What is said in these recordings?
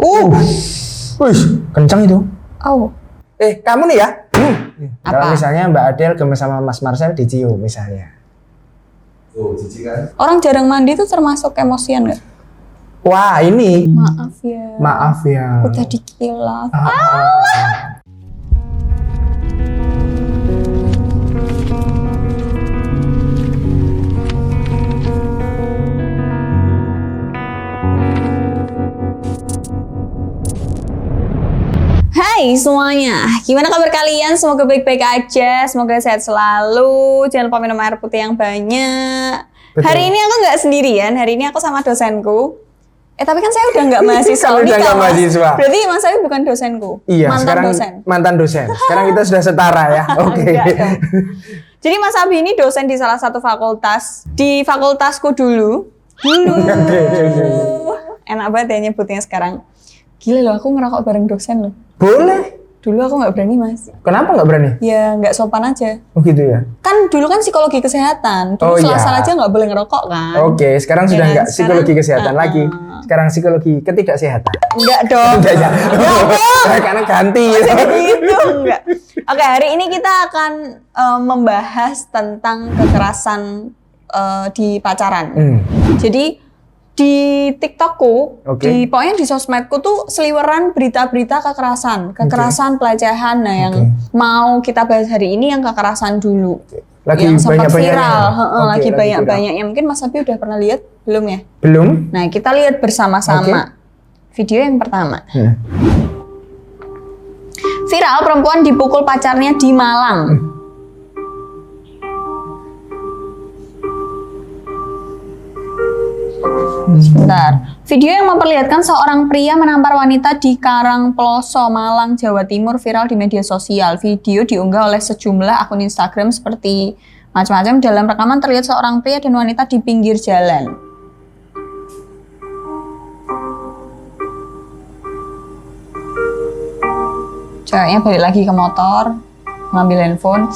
Wih, kencang itu. Oh. Kamu nih ya? Kalau Apa? misalnya Mbak Adele gemes sama Mas Marcel dicium misalnya. Cici kan? Orang jarang mandi tuh termasuk emosian nggak? Wah, ini. Maaf ya. Maaf ya. Udah dikilap. Hai semuanya, gimana kabar kalian? Semoga baik-baik aja, semoga sehat selalu. Jangan lupa minum air putih yang banyak. Betul. Hari ini aku nggak sendirian, hari ini aku sama dosenku. Tapi kan saya udah nggak mahasiswa. Kamu udah nggak mahasiswa. Berarti Mas Ayu bukan dosenku. Iya, mantan sekarang dosen. mantan dosen. Sekarang kita sudah setara ya. Oke. Enggak dong. Jadi Mas Abi ini dosen di salah satu fakultas. Di fakultasku dulu. Enak banget ya nyebutnya sekarang. Gila loh, aku ngerokok bareng dosen loh. Boleh. Dulu aku nggak berani, Mas. Kenapa nggak berani? Ya nggak sopan aja. Oh gitu ya. Kan dulu kan psikologi kesehatan. Dulu Oh, Selasa iya. aja nggak boleh ngerokok kan. Oke, sekarang sudah Ya, nggak psikologi sekarang, kesehatan lagi. Sekarang psikologi ketidaksehatan. Enggak dong. Enggak ya. Karena ganti. Gitu enggak. Oke, hari ini kita akan membahas tentang kekerasan di pacaran. Jadi di TikTokku, pokoknya di sosmedku tuh seliweran berita-berita kekerasan pelecehan. Nah, yang mau kita bahas hari ini yang kekerasan dulu. Lagi yang sempat banyak-banyaknya. viral, lagi Lagi banyak-banyaknya. Mungkin Mas Abi udah pernah lihat belum ya? Belum. Nah, kita lihat bersama-sama. Video yang pertama. Viral, perempuan dipukul pacarnya di Malang. Sebentar. Video yang memperlihatkan seorang pria menampar wanita di Karangploso, Malang, Jawa Timur viral di media sosial. Video diunggah oleh sejumlah akun Instagram seperti macam-macam. Dalam rekaman terlihat seorang pria dan wanita di pinggir jalan. Ceweknya balik lagi ke motor, ngambil handphone.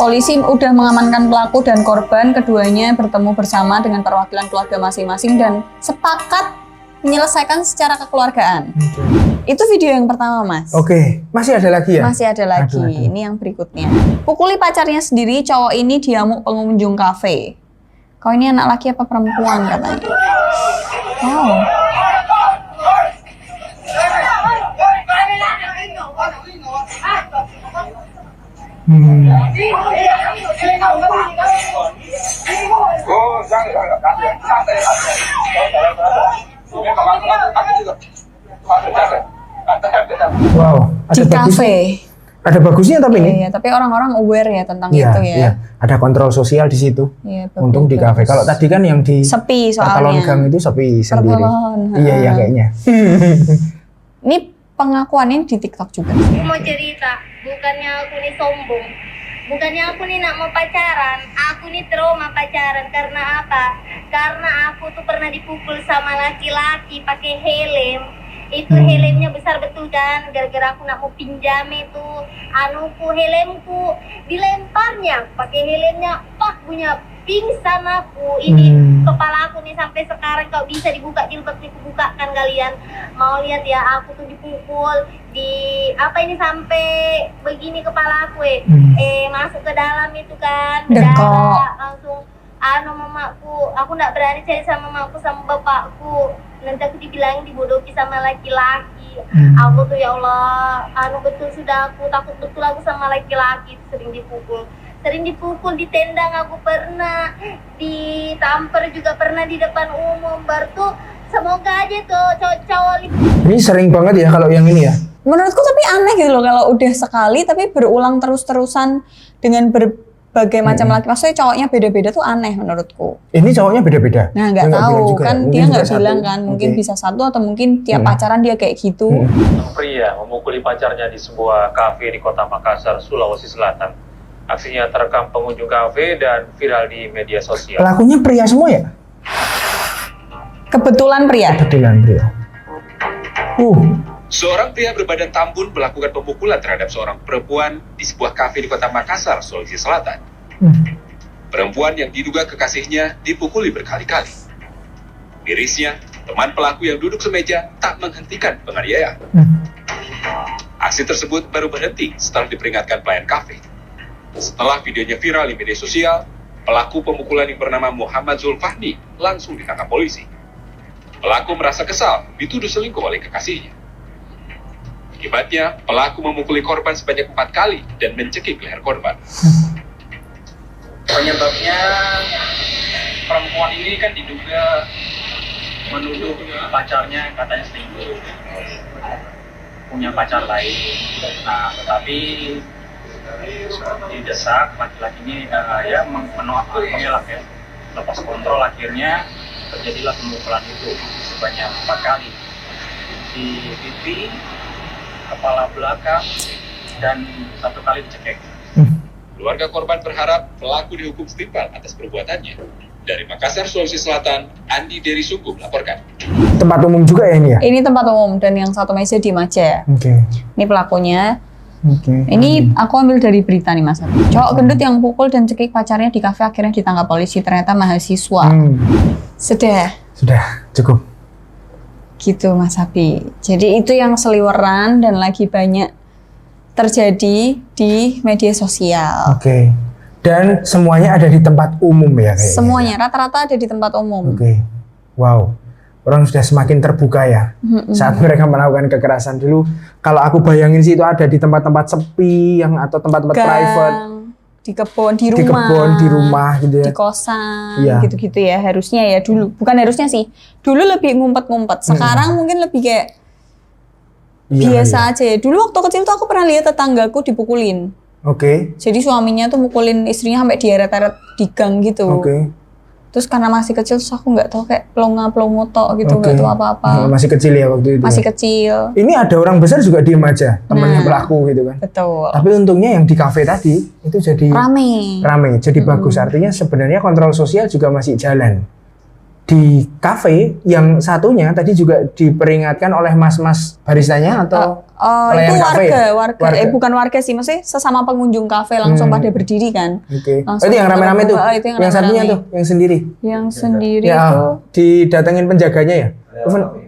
Polisi udah mengamankan pelaku dan korban. Keduanya bertemu bersama dengan perwakilan keluarga masing-masing dan sepakat menyelesaikan secara kekeluargaan. Itu video yang pertama, Mas. Oke, masih ada lagi ya? Masih ada lagi. Ini yang berikutnya. Pukuli pacarnya sendiri, cowok ini diamuk pengunjung kafe. Kau ini anak laki apa perempuan katanya? Wow. Wow, Di kafe. Ada bagusnya tapi ini. Iya, tapi orang-orang aware ya tentang itu ya. Iya. Ada kontrol sosial di situ. Iya, Untung di kafe. Kalau tadi kan yang di sepi soalnya. Pertolon gang itu sepi sendiri. Pertolon, Iya kayaknya. Ini pengakuannya di TikTok juga. Aku mau cerita, bukannya aku nih sombong, bukannya aku nih nak mau pacaran, aku nih trauma pacaran karena apa? Karena aku tuh pernah dipukul sama laki-laki pakai helm. Itu helmnya besar betul kan, gara-gara aku nak mau pinjam itu helmku dilemparnya pakai helmnya, pak punya pingsan aku. Ini kepala aku nih sampai sekarang kau bisa dibuka jilbab dibukakan kalian. Mau lihat ya, aku tuh dipukul di ini sampai begini kepala aku masuk ke dalam itu kan, berdarah langsung. Mamaku, aku nggak berani cari sama mamaku sama bapakku. Nanti aku dibilangin dibodohi sama laki-laki. Aku tuh ya Allah, betul sudah aku takut betul aku sama laki-laki. Sering dipukul di tendang, aku pernah ditampar juga pernah di depan umum. Baru semoga aja tuh cowok-cowok. Ini sering banget ya kalau yang ini ya. Menurutku tapi aneh gitu loh kalau udah sekali tapi berulang terus-terusan dengan berbagai macam laki. Maksudnya cowoknya beda-beda tuh aneh menurutku. Ini cowoknya beda-beda. Nah nggak tahu kan ya? dia nggak bilang kan, mungkin bisa satu atau mungkin tiap pacaran dia kayak gitu. Pria memukuli pacarnya di sebuah kafe di kota Makassar, Sulawesi Selatan. Aksinya terekam pengunjung kafe dan viral di media sosial. Pelakunya pria semua ya? Kebetulan pria. Kebetulan pria. Seorang pria berbadan tambun melakukan pemukulan terhadap seorang perempuan di sebuah kafe di kota Makassar, Sulawesi Selatan. Perempuan yang diduga kekasihnya dipukuli berkali-kali. Mirisnya, teman pelaku yang duduk semeja tak menghentikan penganiayaan. Aksi tersebut baru berhenti setelah diperingatkan pelayan kafe. Setelah videonya viral di media sosial, pelaku pemukulan yang bernama Muhammad Zulfahmi langsung ditangkap polisi. Pelaku merasa kesal dituduh selingkuh oleh kekasihnya. Akibatnya, pelaku memukuli korban sebanyak 4 kali dan mencekik leher korban. Penyebabnya perempuan ini kan diduga menuduh pacarnya katanya selingkuh, punya pacar lain. Nah, tetapi didesak laki-laki ini mengelak ya, lepas kontrol, akhirnya terjadilah pemukulan itu sebanyak 4 kali di pipi, kepala belakang, dan 1 kali dicekek. Keluarga korban berharap pelaku dihukum setimpal atas perbuatannya. Dari Makassar, Sulawesi Selatan, Andi Dery Sungguh melaporkan. Tempat umum juga ya ini ya? Ini tempat umum dan yang satu meja diem aja. Oke. Ini pelakunya. Oke. Ini aku ambil dari berita nih Mas. Cowok gendut yang pukul dan cekik pacarnya di kafe akhirnya ditangkap polisi, ternyata mahasiswa. Sudah Cukup. gitu Mas Abi. Jadi itu yang seliweran dan lagi banyak terjadi di media sosial. Oke. Dan semuanya ada di tempat umum ya kayaknya. Semuanya rata-rata ada di tempat umum. Oke. Wow. Orang sudah semakin terbuka ya saat mereka melakukan kekerasan. Dulu kalau aku bayangin sih itu ada di tempat-tempat sepi yang atau tempat-tempat private, di kebun, di rumah gitu ya. di kosan, Iya. gitu-gitu ya. Harusnya ya dulu, bukan harusnya sih. Dulu lebih ngumpet-ngumpet. Sekarang mungkin lebih kayak biasa aja ya. Dulu waktu kecil tuh aku pernah lihat tetanggaku dipukulin. Oke. Jadi suaminya tuh mukulin istrinya sampai diaret-aret di gang gitu. Oke. Terus karena masih kecil, terus aku nggak tahu kayak pelongo tok gitu, nggak tahu apa-apa. Masih kecil ya waktu itu. Masih ya? kecil. Ini ada orang besar juga diem aja, temannya pelaku gitu kan. Betul. Tapi untungnya yang di kafe tadi itu jadi rame, jadi bagus. Artinya sebenarnya kontrol sosial juga masih jalan. Di kafe yang satunya tadi juga diperingatkan oleh mas-mas baristanya atau itu kafe ya? warga. Bukan warga sih, maksudnya sesama pengunjung kafe langsung pada berdiri kan. Oke. Langsung Itu yang rame-rame tuh. itu yang satunya rame-rame. tuh, yang sendiri. Yang sendiri Ya, itu didatengin penjaganya ya.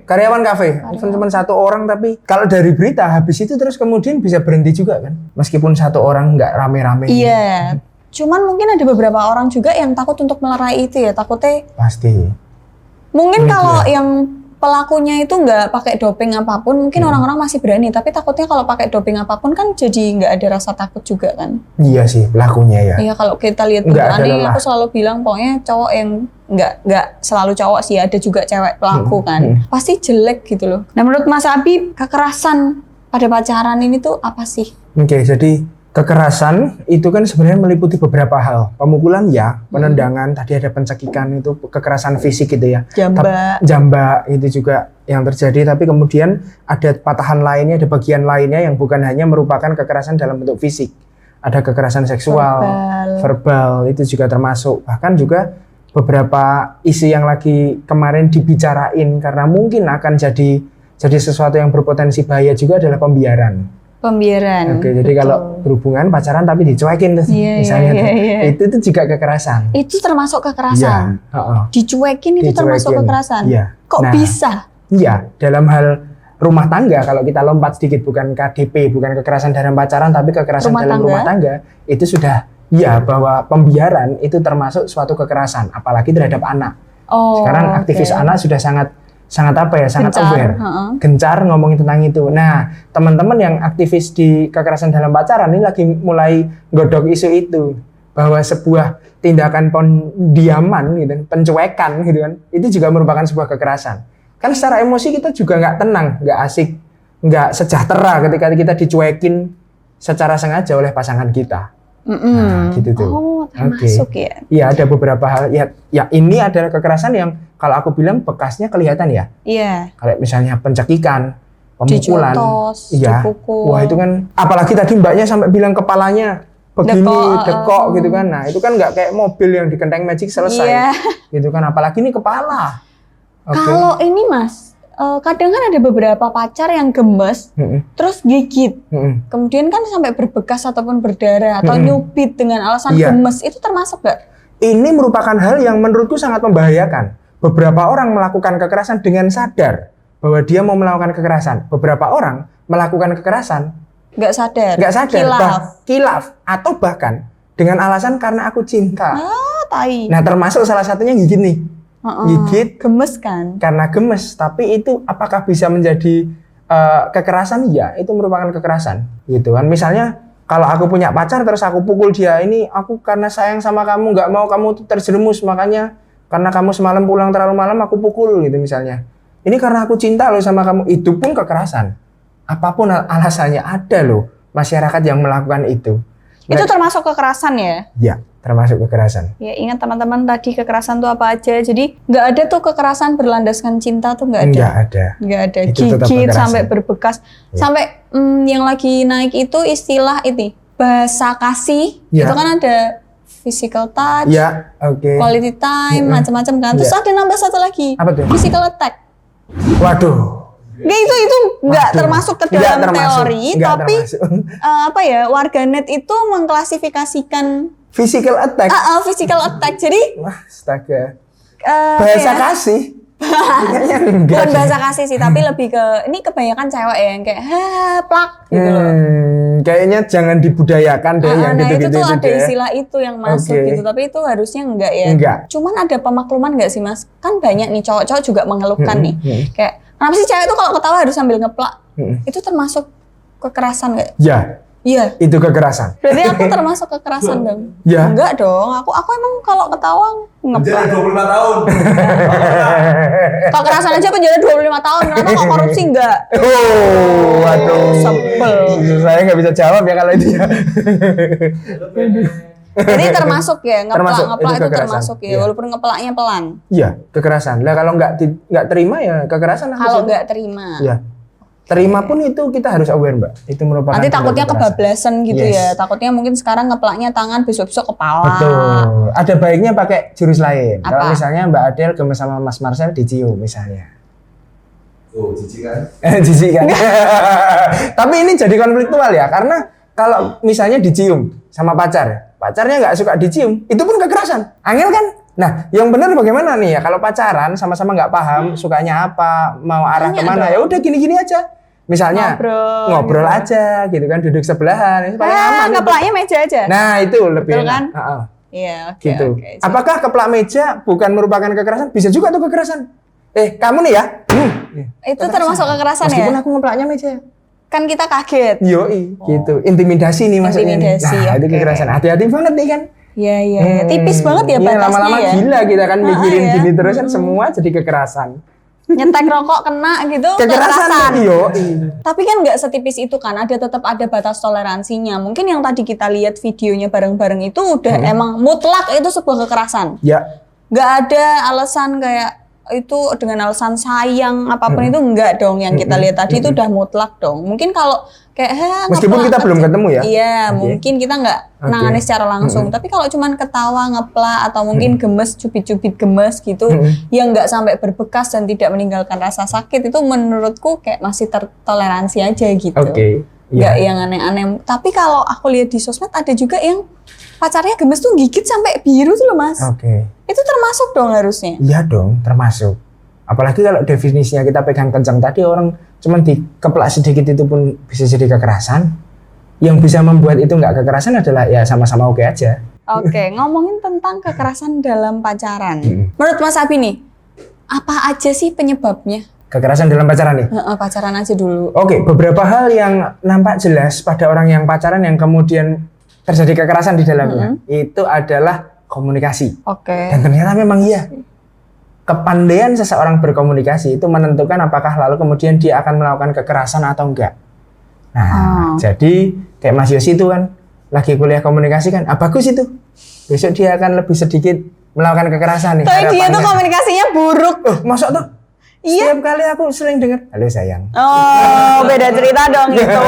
Karyawan kafe. Even cuma 1 orang, tapi kalau dari berita habis itu terus kemudian bisa berhenti juga kan. Meskipun 1 orang nggak rame-rame. iya. Cuman mungkin ada beberapa orang juga yang takut untuk melerai itu ya, takutnya Pasti. mungkin kalau yang pelakunya itu nggak pakai doping apapun, mungkin orang-orang masih berani. Tapi takutnya kalau pakai doping apapun kan jadi nggak ada rasa takut juga kan. Iya sih, pelakunya ya. Iya, kalau kita lihat Nggak ada beneran nih, lelah. aku selalu bilang pokoknya cowok yang nggak selalu cowok sih, ada juga cewek pelaku kan. Pasti jelek gitu loh. Nah menurut Mas Abi, kekerasan pada pacaran ini tuh apa sih? Oke, jadi kekerasan itu kan sebenarnya meliputi beberapa hal. Pemukulan ya, penendangan, tadi ada pencekikan, itu kekerasan fisik gitu ya. Jambak itu juga yang terjadi, tapi kemudian ada patahan lainnya, ada bagian lainnya yang bukan hanya merupakan kekerasan dalam bentuk fisik. Ada kekerasan seksual, verbal itu juga termasuk. Bahkan juga beberapa isu yang lagi kemarin dibicarain karena mungkin akan jadi sesuatu yang berpotensi bahaya juga adalah pembiaran. Oke, jadi kalau berhubungan pacaran tapi dicuekin tuh, misalnya itu juga kekerasan. Itu termasuk kekerasan. Dicuekin itu termasuk kekerasan. Iya. Kok bisa? Iya, dalam hal rumah tangga, kalau kita lompat sedikit, bukan KDP, bukan kekerasan dalam pacaran, tapi kekerasan dalam rumah tangga, itu sudah bahwa pembiaran itu termasuk suatu kekerasan, apalagi terhadap anak. Sekarang aktivis anak sudah sangat aware, gencar ngomongin tentang itu. Nah, teman-teman yang aktivis di kekerasan dalam pacaran ini lagi mulai godok isu itu, bahwa sebuah tindakan pendiaman gitu, pencuekan gitu kan, itu juga merupakan sebuah kekerasan. Kan secara emosi kita juga nggak tenang, nggak asik, nggak sejahtera ketika kita dicuekin secara sengaja oleh pasangan kita. Nah, gitu tuh. Termasuk ya? Iya, ada beberapa hal. Ya ini adalah kekerasan yang kalau aku bilang bekasnya kelihatan ya. Iya. Kayak misalnya pencekikan, pemukulan. Dipukul. Wah itu kan, apalagi tadi mbaknya sampai bilang kepalanya begini, dekok gitu kan. Nah itu kan nggak kayak mobil yang dikenteng magic selesai. Gitu kan, apalagi ini kepala. Kalau ini Mas, kadang kan ada beberapa pacar yang gemes, terus gigit, kemudian kan sampai berbekas ataupun berdarah atau nyubit dengan alasan gemes, itu termasuk nggak? Ini merupakan hal yang menurutku sangat membahayakan. Beberapa orang melakukan kekerasan dengan sadar bahwa dia mau melakukan kekerasan. Beberapa orang melakukan kekerasan nggak sadar, kilaf, atau bahkan dengan alasan karena aku cinta. Tai. Nah, termasuk salah satunya gigit nih. Gigit gemes kan? Karena gemes, tapi itu apakah bisa menjadi kekerasan? Ya, itu merupakan kekerasan, gitu kan. Misalnya kalau aku punya pacar terus aku pukul dia, ini aku karena sayang sama kamu, nggak mau kamu terjerumus, makanya karena kamu semalam pulang terlalu malam aku pukul gitu misalnya. Ini karena aku cinta loh sama kamu, itu pun kekerasan. Apapun alasannya, ada loh masyarakat yang melakukan itu. Itu termasuk kekerasan ya? Ya, termasuk kekerasan. Ya, ingat teman-teman tadi kekerasan itu apa aja. Jadi nggak ada tuh kekerasan berlandaskan cinta tuh nggak ada. Nggak ada. Gigit sampai berbekas. Sampai yang lagi naik itu istilah itu bahasa kasih. Itu kan ada physical touch, quality time, macam-macam kan. Terus ada nambah satu lagi. Apa tuh? Physical attack. Waduh. Nggak, itu nggak termasuk ke dalam teori, tapi warganet itu mengklasifikasikan physical attack. Physical attack. Jadi astaga. Bahasa kasih. Bukan bahasa kasih sih, tapi lebih ke ini kebanyakan cewek ya yang kayak plak gitu loh. Kayaknya jangan dibudayakan deh yang gitu-gitu. Itu tuh ada istilah itu yang masuk gitu, tapi itu harusnya enggak ya. Cuman ada pemakluman enggak sih Mas? Kan banyak nih cowok-cowok juga mengeluhkan nih. Kayak kenapa sih cewek itu kalau ketawa harus sambil ngeplak? Itu termasuk kekerasan enggak? Iya. Itu kekerasan. Berarti aku termasuk kekerasan dong? Ya. Enggak dong. Aku emang kalau ketawa ngeplak. Penjara 25 tahun. Kekerasan aja penjara 25 tahun. Kenapa kok korupsi enggak? Waduh. Sebel. Saya nggak bisa jawab ya kalau itu ya. Jadi termasuk ya, ngeplak itu kekerasan. termasuk ya, walaupun ngeplaknya pelan. Iya, kekerasan. Lah kalau nggak terima ya kekerasan. Kalau nggak terima. Iya. Terima pun itu kita harus aware Mbak. Itu merupakan nanti takutnya kebablasan gitu ya. Takutnya mungkin sekarang ngeplaknya tangan, besok-besok kepala. Betul. Ada baiknya pakai jurus lain. Kalau misalnya Mbak Adel gemes sama Mas Marcel dicium misalnya. Oh, jijik kan? Jijik kan? Tapi ini jadi konfliktual ya, karena kalau misalnya dicium sama pacarnya nggak suka dicium, itu pun kekerasan. Angel kan? Nah, yang benar bagaimana nih ya? Kalau pacaran sama-sama nggak paham sukanya apa, mau arah kemana, ya udah gini-gini aja. Misalnya ngobrol gitu aja, gitu kan, duduk sebelahan, itu paling aman. Keplaknya meja aja. Nah, itu lebih enak. Kan? Iya, oke. Gitu. Apakah keplak meja bukan merupakan kekerasan? Bisa juga tuh kekerasan. Kamu nih ya. Itu termasuk kekerasan ya? Meskipun aku ngeplaknya meja. Kan kita kaget. Yoi, gitu. Intimidasi nih maksudnya. Nah, itu kekerasan. Hati-hati banget nih kan. Iya. Tipis banget ya batasnya lama-lama ya. Gila kita kan mikirin gini terus kan semua jadi kekerasan. Nyetek rokok kena gitu kekerasan. Tapi kan nggak setipis itu kan, tetap ada batas toleransinya. Mungkin yang tadi kita lihat videonya bareng-bareng itu udah emang mutlak itu sebuah kekerasan. Ya. Nggak ada alasan kayak itu dengan alasan sayang apapun itu enggak dong. Yang kita lihat tadi itu udah mutlak dong. Mungkin kalau kayak meskipun kita belum ketemu ya. Iya, mungkin kita nggak nangani secara langsung. Tapi kalau cuman ketawa, ngeplak atau mungkin gemes, cubit-cubit gemes gitu, yang nggak sampai berbekas dan tidak meninggalkan rasa sakit, itu menurutku kayak masih tertoleransi aja gitu. Nggak yang aneh-aneh. Tapi kalau aku lihat di sosmed ada juga yang pacarnya gemes tuh gigit sampai biru tuh loh Mas. Itu termasuk dong harusnya. Iya dong, termasuk. Apalagi kalau definisinya kita pegang kencang tadi, orang cuman dikeplak sedikit itu pun bisa jadi kekerasan. Yang bisa membuat itu nggak kekerasan adalah ya sama-sama oke aja. Ngomongin tentang kekerasan dalam pacaran. Menurut Mas Abi nih, apa aja sih penyebabnya? Kekerasan dalam pacaran nih? Pacaran aja dulu. Beberapa hal yang nampak jelas pada orang yang pacaran yang kemudian terjadi kekerasan di dalamnya, itu adalah komunikasi. Dan ternyata memang iya. Kepandaian seseorang berkomunikasi itu menentukan apakah lalu kemudian dia akan melakukan kekerasan atau enggak. Nah, jadi kayak Mas Yosi itu kan lagi kuliah komunikasi kan, bagus itu. Besok dia akan lebih sedikit melakukan kekerasan nih. Tapi dia tuh komunikasinya buruk. Masuk tuh? Iya. Setiap kali aku sering dengar, halo sayang. Beda cerita dong gitu.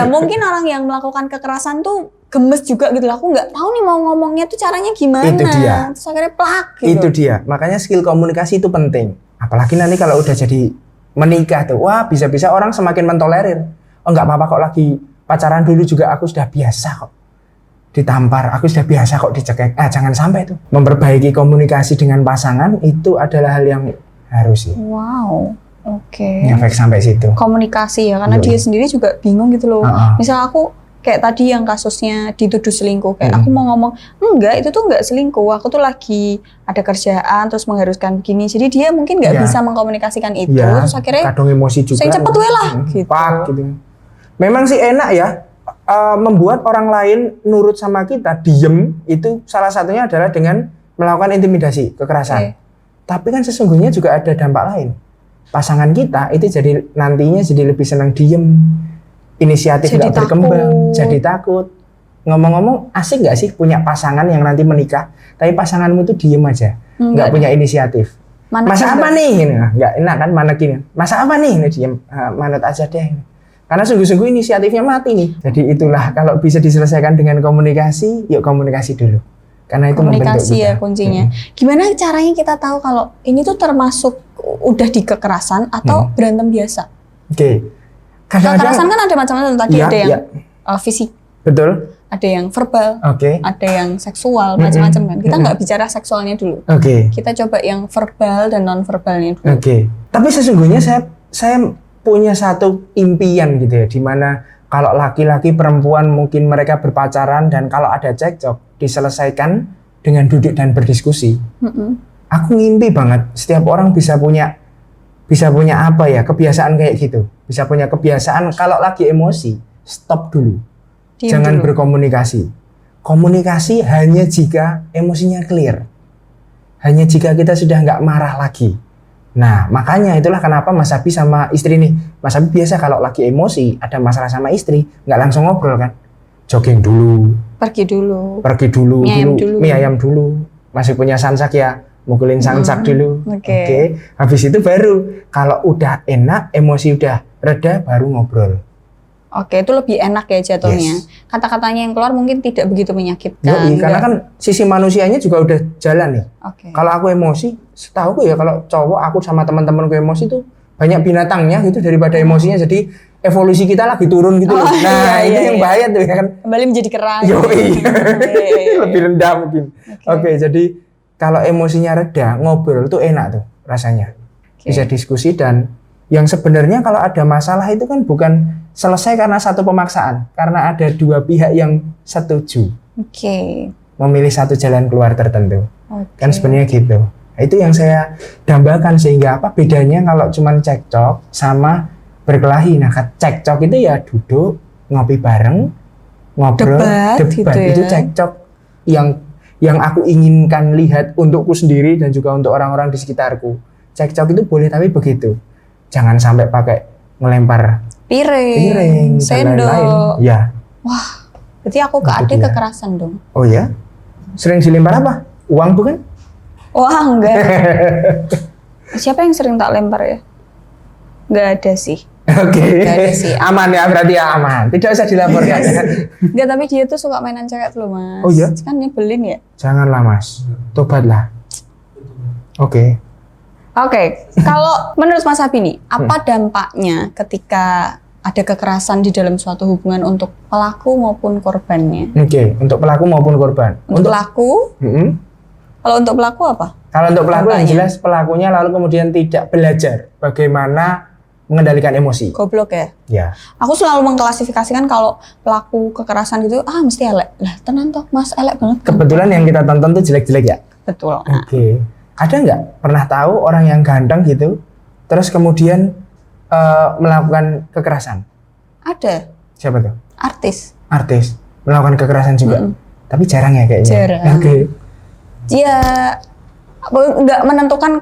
Mungkin orang yang melakukan kekerasan tuh gemes juga gitu. Aku nggak tahu nih mau ngomongnya tuh caranya gimana. Itu dia. Terus akhirnya plak gitu. Itu dia. Makanya skill komunikasi itu penting. Apalagi nanti kalau udah jadi menikah tuh, wah bisa-bisa orang semakin mentolerir. Oh nggak apa-apa kok, lagi pacaran dulu juga aku sudah biasa kok ditampar, aku sudah biasa kok dicekek. Jangan sampai tuh. Memperbaiki komunikasi dengan pasangan itu adalah hal yang harus sih. Wow, oke. Ngefek sampai situ. Komunikasi ya, karena dia sendiri juga bingung gitu loh. Misal aku kayak tadi yang kasusnya dituduh selingkuh, kayak aku mau ngomong enggak, itu tuh enggak selingkuh, aku tuh lagi ada kerjaan terus mengharuskan begini, jadi dia mungkin nggak bisa mengkomunikasikan itu, terus akhirnya kadang emosi juga. saya cepet lah gitu. Gitu. Memang sih enak ya, membuat orang lain nurut sama kita, diem, itu salah satunya adalah dengan melakukan intimidasi, kekerasan. Tapi kan sesungguhnya juga ada dampak lain. Pasangan kita itu jadi nantinya jadi lebih senang diem, inisiatif nggak berkembang, jadi takut. Ngomong-ngomong, asik nggak sih punya pasangan yang nanti menikah, tapi pasanganmu tuh diem aja, nggak punya inisiatif. Masa apa nih? Nggak enak kan manekin. Masa apa nih? Ini diem, manut aja deh. Karena sungguh-sungguh inisiatifnya mati nih. Jadi itulah, kalau bisa diselesaikan dengan komunikasi, yuk komunikasi dulu. Karena itu komunikasi ya kuncinya. Gimana caranya kita tahu kalau ini tuh termasuk udah di kekerasan atau berantem biasa? Oke. Kekerasan kan ada macam-macam, tadi ada yang fisik, betul, ada yang verbal, ada yang seksual, macam-macam kan. Kita nggak bicara seksualnya dulu, kita coba yang verbal dan non verbalnya dulu. Tapi sesungguhnya saya punya satu impian gitu ya, dimana kalau laki-laki perempuan mungkin mereka berpacaran dan kalau ada cekcok diselesaikan dengan duduk dan berdiskusi. Aku ngimpi banget setiap orang bisa punya apa ya, kebiasaan kayak gitu. Bisa punya kebiasaan kalau lagi emosi, stop dulu. Jangan berkomunikasi. Komunikasi hanya jika emosinya clear. Hanya jika kita sudah nggak marah lagi. Nah, makanya itulah kenapa Mas Abi sama istri nih. Mas Abi biasa kalau lagi emosi, ada masalah sama istri, nggak langsung ngobrol kan. Jogging dulu. Pergi dulu. Mie ayam dulu. Masih punya sansak ya. Mukulin sansak dulu. Habis itu baru kalau udah enak, emosi udah reda, baru ngobrol. Itu lebih enak ya jatuhnya. Kata-katanya yang keluar mungkin tidak begitu menyakitkan. Karena kan sisi manusianya juga udah jalan nih. Kalau aku emosi, setahuku ya kalau cowok aku sama teman-temanku emosi tuh banyak binatangnya gitu daripada emosinya, jadi evolusi kita lagi turun gitu loh. Itu yang bahaya tuh ya kan. Kembali menjadi kerang. Lebih rendah mungkin. Jadi kalau emosinya reda, ngobrol tuh enak tuh rasanya. Bisa diskusi, dan yang sebenarnya kalau ada masalah itu kan bukan selesai karena satu pemaksaan, karena ada dua pihak yang setuju. Memilih satu jalan keluar tertentu. Kan sebenarnya gitu. Itu yang saya dambakan, sehingga apa bedanya kalau cuman cekcok sama berkelahi. Nah, cekcok itu ya duduk, ngopi bareng, ngobrol, debat gitu ya. Itu cekcok yang aku inginkan lihat untukku sendiri dan juga untuk orang-orang di sekitarku. Cekcok itu boleh, tapi begitu. Jangan sampai pakai melempar piring, sendok. Ya. Wah, berarti aku ke adik kekerasan dong. Oh ya? Sering dilempar apa? Uang bukan? Wah, enggak. Siapa yang sering tak lempar ya? Enggak ada sih. Aman ya, berarti ya aman. Tidak usah dilaporkan. Enggak, tapi dia tuh suka mainan cewek loh, Mas. Oh iya? Kan nyebelin ya? Janganlah, Mas. Tobatlah. Kalau menurut Mas Abi nih, apa dampaknya ketika ada kekerasan di dalam suatu hubungan untuk pelaku maupun korbannya? Untuk pelaku maupun korban. Untuk pelaku? Kalau untuk pelaku apa? Kalau untuk pelaku yang jelas pelakunya lalu kemudian tidak belajar bagaimana mengendalikan emosi. Goblok ya? Ya. Aku selalu mengklasifikasikan kalau pelaku kekerasan gitu, mesti elek. Lah, tenang toh, Mas, elek banget. Kebetulan yang kita tonton tuh jelek-jelek ya? Betul. Ada nggak pernah tahu orang yang ganteng gitu, terus kemudian melakukan kekerasan? Ada. Siapa tuh? Artis. Melakukan kekerasan juga? Tapi jarang ya kayaknya? Jarang. Dia nggak menentukan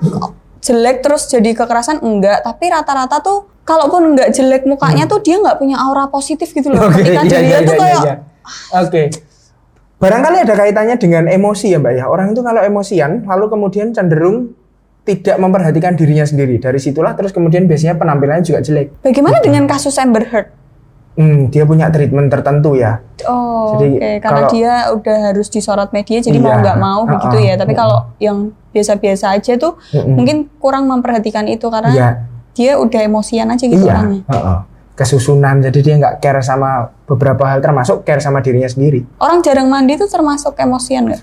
jelek terus jadi kekerasan, enggak, tapi rata-rata tuh kalaupun enggak jelek mukanya tuh dia nggak punya aura positif gitu loh. Ketika dilihat tuh kayak barangkali ada kaitannya dengan emosi ya Mbak ya. Orang itu kalau emosian lalu kemudian cenderung tidak memperhatikan dirinya sendiri. Dari situlah terus kemudian biasanya penampilannya juga jelek. Bagaimana dengan kasus Amber Heard? Dia punya treatment tertentu ya. Karena dia udah harus disorot media, jadi mau nggak mau begitu ya. Tapi kalau yang biasa-biasa aja tuh mungkin kurang memperhatikan itu karena Iya. dia udah emosian aja gitu Iya, orangnya. kesusunan, jadi dia nggak care sama beberapa hal, termasuk care sama dirinya sendiri. Orang jarang mandi tuh termasuk emosian nggak?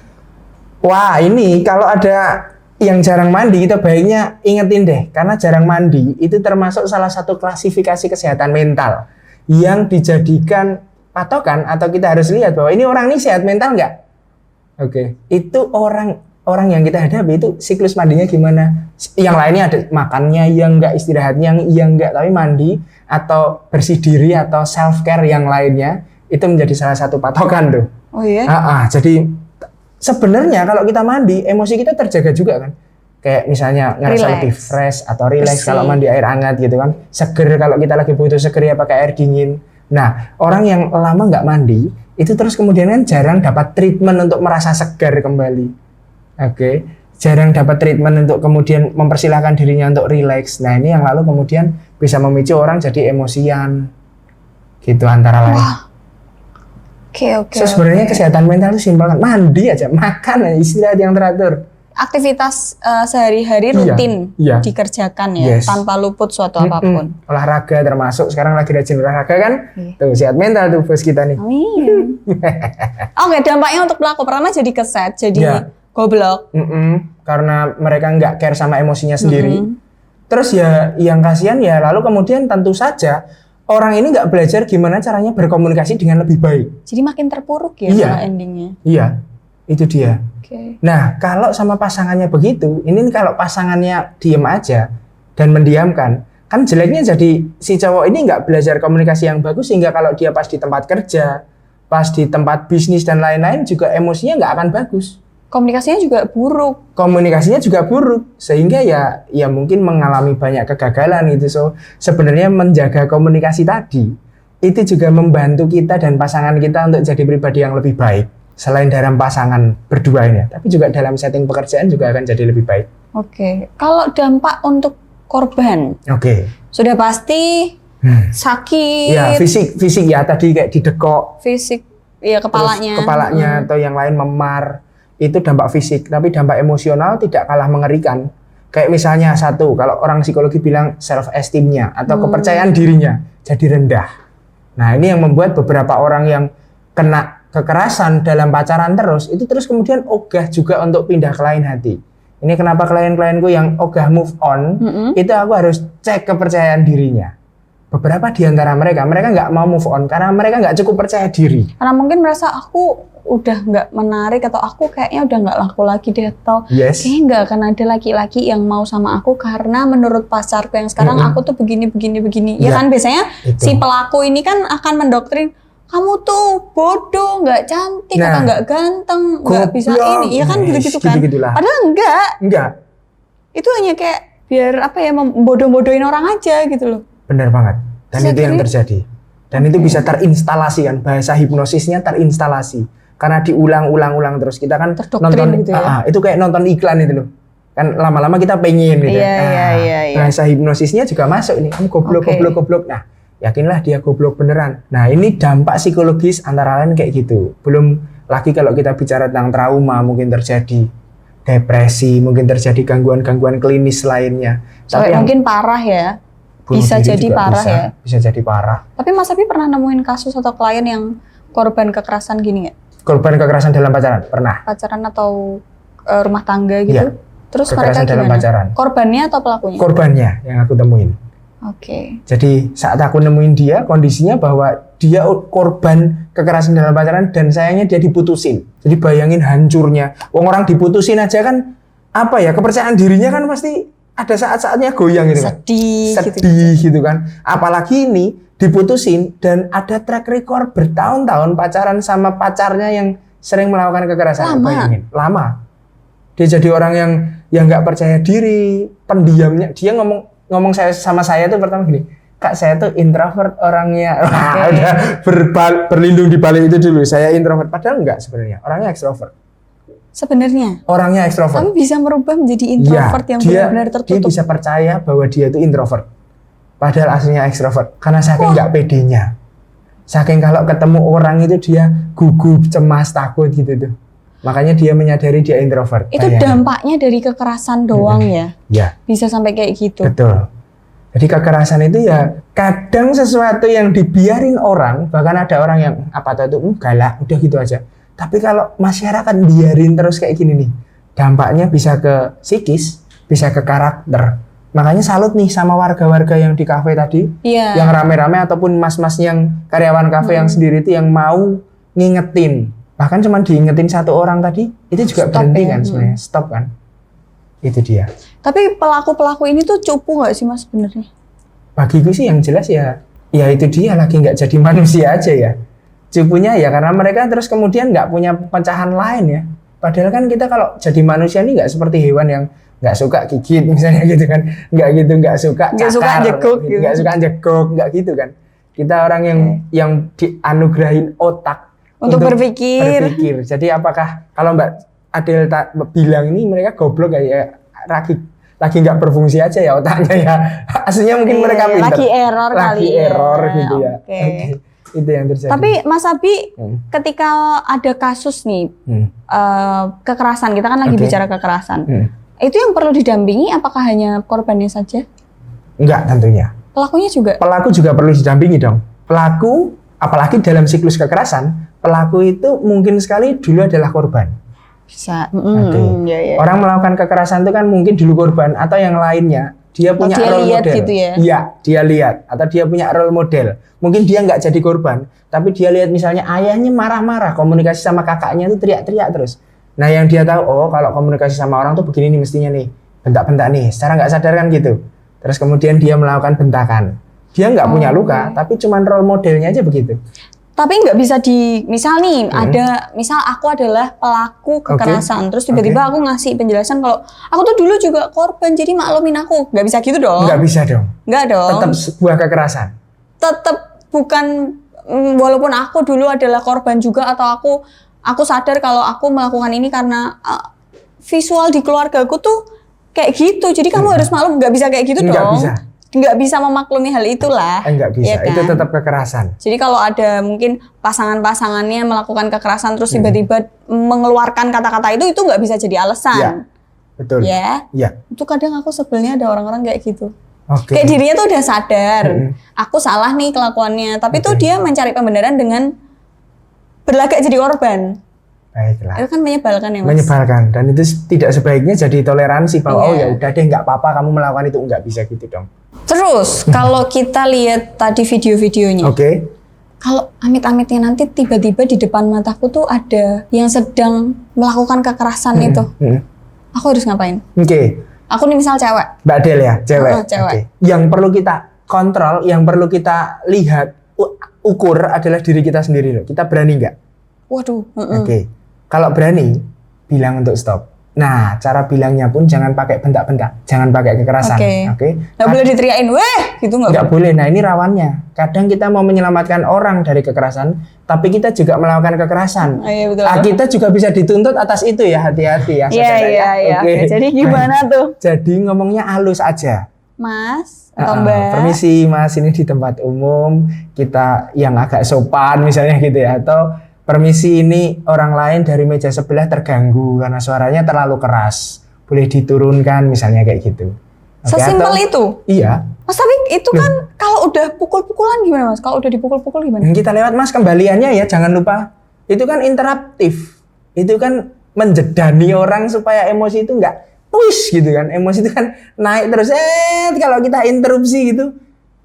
Wah, ini kalau ada yang jarang mandi, kita baiknya ingetin deh, karena jarang mandi itu termasuk salah satu klasifikasi kesehatan mental yang dijadikan patokan atau kita harus lihat bahwa ini orang ini sehat mental nggak? Oke, itu orang yang kita hadapi itu siklus mandinya gimana? Yang lainnya ada makannya yang enggak, istirahatnya yang enggak, tapi mandi atau bersih diri atau self care yang lainnya itu menjadi salah satu patokan tuh. Oh iya? Jadi sebenarnya kalau kita mandi, emosi kita terjaga juga kan. Kayak misalnya ngerasa Relax. lebih fresh atau relax Bersih. kalau mandi air hangat gitu kan. Seger kalau kita lagi butuh seger ya pakai air dingin. Nah, orang yang lama nggak mandi itu terus kemudian kan jarang dapat treatment untuk merasa segar kembali. Oke, jarang dapat treatment untuk kemudian mempersilahkan dirinya untuk relax. Nah, ini yang lalu kemudian bisa memicu orang jadi emosian. Gitu antara lain. Oke. So, sebenarnya kesehatan mental itu simpel kan, mandi aja, makan aja, istirahat yang teratur. Aktivitas sehari-hari rutin Iya. dikerjakan ya, Yes. tanpa luput suatu apapun. Olahraga termasuk, sekarang lagi rajin olahraga kan. Iya. Tuh, sehat mental tuh bos kita nih. Amin. Oke, dampaknya untuk pelaku pertama jadi keset, jadi Iya. goblok. Karena mereka nggak care sama emosinya sendiri. Terus ya yang kasihan ya lalu kemudian tentu saja orang ini nggak belajar gimana caranya berkomunikasi dengan lebih baik. Jadi makin terpuruk ya Iya. malah endingnya. Iya, itu dia. Oke. Nah, kalau sama pasangannya begitu, ini kalau pasangannya diem aja dan mendiamkan, kan jeleknya jadi si cowok ini nggak belajar komunikasi yang bagus sehingga kalau dia pas di tempat kerja, pas di tempat bisnis dan lain-lain juga emosinya nggak akan bagus. Komunikasinya juga buruk. Komunikasinya juga buruk sehingga ya mungkin mengalami banyak kegagalan gitu. So, sebenarnya menjaga komunikasi tadi itu juga membantu kita dan pasangan kita untuk jadi pribadi yang lebih baik. Selain dalam pasangan berdua ini, tapi juga dalam setting pekerjaan juga akan jadi lebih baik. Oke. Kalau dampak untuk korban, Oke. sudah pasti sakit, Ya, fisik ya tadi kayak didekok, fisik, ya kepalanya. terus kepalanya atau yang lain memar. Itu dampak fisik, tapi dampak emosional tidak kalah mengerikan. Kayak misalnya satu, kalau orang psikologi bilang self esteem-nya atau kepercayaan dirinya jadi rendah. Nah, ini yang membuat beberapa orang yang kena kekerasan dalam pacaran terus, itu terus kemudian ogah juga untuk pindah ke lain hati. Ini kenapa klien-klienku yang ogah move on, itu aku harus cek kepercayaan dirinya. Beberapa di antara mereka nggak mau move on karena mereka nggak cukup percaya diri. Karena mungkin merasa aku udah nggak menarik atau aku kayaknya udah nggak laku lagi deh atau Yes. kayaknya nggak akan ada laki-laki yang mau sama aku karena menurut pacarku yang sekarang aku tuh begini. Ya Ya, kan biasanya itu. si pelaku ini kan akan mendoktrin kamu tuh bodoh, nggak cantik, Nah, atau nggak ganteng, nggak bisa goblok. ini, ya kan Yes, gitu-gitu kan. gitu-gitulah. Padahal Enggak, itu hanya kayak biar apa ya membodoh-bodohin orang aja gitu loh. benar banget. Dan Saya itu yang kira- terjadi. Dan itu bisa terinstalasi kan, bahasa hipnosisnya terinstalasi. Karena diulang-ulang terus. Kita kan Terdoktrin nonton, gitu ya. itu kayak nonton iklan itu loh. Kan lama-lama kita pengen gitu. Iya. Bahasa hipnosisnya juga masuk ini. Kamu goblok, Oke. goblok. Nah, yakinlah dia goblok beneran. Nah, ini dampak psikologis antara lain kayak gitu. Belum lagi kalau kita bicara tentang trauma, mungkin terjadi depresi, mungkin terjadi gangguan-gangguan klinis lainnya. Sampai yang mungkin parah ya. bunuh Bisa diri jadi juga parah ya. Bisa jadi parah. Tapi Mas Abi pernah nemuin kasus atau klien yang korban kekerasan gini nggak? Korban kekerasan dalam pacaran pernah. Pacaran atau rumah tangga gitu? Iya. Terus Kekerasan mereka dalam gimana? pacaran. Korbannya atau pelakunya? Korbannya yang aku temuin. Oke. Jadi saat aku nemuin dia, kondisinya bahwa dia korban kekerasan dalam pacaran dan sayangnya dia diputusin. Jadi bayangin hancurnya. Wong orang diputusin aja kan apa ya, kepercayaan dirinya kan pasti ada saat-saatnya goyang gitu kan. Sedih gitu kan. Apalagi ini diputusin dan ada track record bertahun-tahun pacaran sama pacarnya yang sering melakukan kekerasan. Lama. Bayangin, lama. Dia jadi orang yang nggak percaya diri, pendiamnya. Dia ngomong sama saya tuh pertama gini, Kak, saya tuh introvert orangnya. Wah, udah berlindung di balik itu dulu. Saya introvert, padahal enggak sebenarnya. Orangnya ekstrovert. Sebenarnya. Orangnya ekstrovert. Tapi bisa merubah menjadi introvert yang dia benar-benar tertutup. Dia bisa percaya bahwa dia itu introvert. Padahal aslinya ekstrovert. Karena saking nggak pedenya. Saking kalau ketemu orang itu dia gugup, cemas, takut gitu tuh. Makanya dia menyadari dia introvert. Itu dampaknya dari kekerasan doang ya? Ya. Bisa sampai kayak gitu? Betul. Jadi kekerasan itu ya kadang sesuatu yang dibiarin orang, bahkan ada orang yang apa tuh itu galak, udah gitu aja. Tapi kalau masyarakat biarin terus kayak gini nih, dampaknya bisa ke psikis, bisa ke karakter. Makanya salut nih sama warga-warga yang di kafe tadi, yang rame-rame ataupun mas-mas yang karyawan kafe yang sendiri itu yang mau ngingetin. Bahkan cuma diingetin satu orang tadi, itu juga stop berhenti kan sebenarnya, stop kan. Itu dia. Tapi pelaku-pelaku ini tuh cupu nggak sih mas sebenarnya? Bagiku sih yang jelas ya itu dia lagi nggak jadi manusia aja ya. Cupunya ya karena mereka terus kemudian nggak punya pecahan lain ya. Padahal kan kita kalau jadi manusia ini nggak seperti hewan yang nggak suka gigit misalnya gitu kan, nggak suka jeguk gitu. Nggak suka jeguk, nggak gitu kan. Kita orang yang dianugerahin otak untuk berpikir. Jadi apakah kalau Mbak Adel bilang ini mereka goblok ya lagi nggak berfungsi aja ya otaknya ya. Aslinya mungkin mereka pintar. Lagi error kali gitu ya. Okay. Itu yang terjadi. Tapi Mas Abi, ketika ada kasus nih kekerasan, kita kan lagi bicara kekerasan. Itu yang perlu didampingi apakah hanya korbannya saja? Enggak tentunya. Pelakunya juga? Pelaku juga perlu didampingi dong. Pelaku, apalagi dalam siklus kekerasan, pelaku itu mungkin sekali dulu adalah korban. Bisa. Ya. Orang melakukan kekerasan itu kan mungkin dulu korban atau yang lainnya. Dia punya role model. Gitu ya? Iya, dia lihat. Atau dia punya role model. Mungkin dia nggak jadi korban, tapi dia lihat misalnya ayahnya marah-marah, komunikasi sama kakaknya itu teriak-teriak terus. Nah yang dia tahu, oh kalau komunikasi sama orang tuh begini nih mestinya nih, bentak-bentak nih, secara nggak sadar kan gitu. Terus kemudian dia melakukan bentakan. Dia nggak punya luka, tapi cuman role modelnya aja begitu. Tapi nggak bisa misal nih misal aku adalah pelaku kekerasan, terus tiba-tiba aku ngasih penjelasan kalau aku tuh dulu juga korban, jadi maklumin aku. Nggak bisa gitu dong? Nggak bisa dong. Nggak dong. Tetap sebuah kekerasan. Tetap bukan, walaupun aku dulu adalah korban juga atau aku sadar kalau aku melakukan ini karena visual di keluargaku tuh kayak gitu. Jadi kamu harus maklum, nggak bisa kayak gitu dong. Nggak bisa memaklumi hal itulah. Nggak bisa, ya kan? Itu tetap kekerasan. Jadi kalau ada mungkin pasangan-pasangannya melakukan kekerasan terus tiba-tiba mengeluarkan kata-kata itu nggak bisa jadi alasan. Ya, betul. Ya. Itu kadang aku sebelnya ada orang-orang kayak gitu. Kayak dirinya tuh udah sadar, aku salah nih kelakuannya, tapi tuh dia mencari pembenaran dengan berlagak jadi korban. Baiklah. Itu kan menyebalkan ya Mas? Menyebalkan, dan itu tidak sebaiknya jadi toleransi bahwa oh ya udah deh nggak apa-apa kamu melakukan itu, nggak bisa gitu dong. Terus kalau kita lihat tadi video-videonya, kalau amit-amitnya nanti tiba-tiba di depan mataku tuh ada yang sedang melakukan kekerasan itu, aku harus ngapain? Aku nih misal cewek. Mbak Adel ya, cewek. Cewek. Yang perlu kita kontrol, yang perlu kita lihat, ukur adalah diri kita sendiri loh. Kita berani nggak? Waduh. Kalau berani, bilang untuk stop. Nah, cara bilangnya pun jangan pakai bentak-bentak, jangan pakai kekerasan. Nggak boleh diteriakin, weh, gitu nggak boleh. Nah ini rawannya. Kadang kita mau menyelamatkan orang dari kekerasan, tapi kita juga melakukan kekerasan. Betul. Kita juga bisa dituntut atas itu ya, hati-hati ya. Iya. Jadi gimana tuh? Jadi ngomongnya halus aja. Mas atau Mbak. Permisi Mas, ini di tempat umum, kita yang agak sopan misalnya gitu ya, atau permisi ini orang lain dari meja sebelah terganggu karena suaranya terlalu keras. Boleh diturunkan misalnya kayak gitu. Sesimpel itu? Iya. Mas tapi itu kan kalau udah pukul-pukulan gimana Mas? Kalau udah dipukul-pukul gimana? Kita lewat Mas, kembaliannya ya jangan lupa. Itu kan interaktif. Itu kan menjedani orang supaya emosi itu nggak push gitu kan. Emosi itu kan naik terus. Kalau kita interupsi gitu,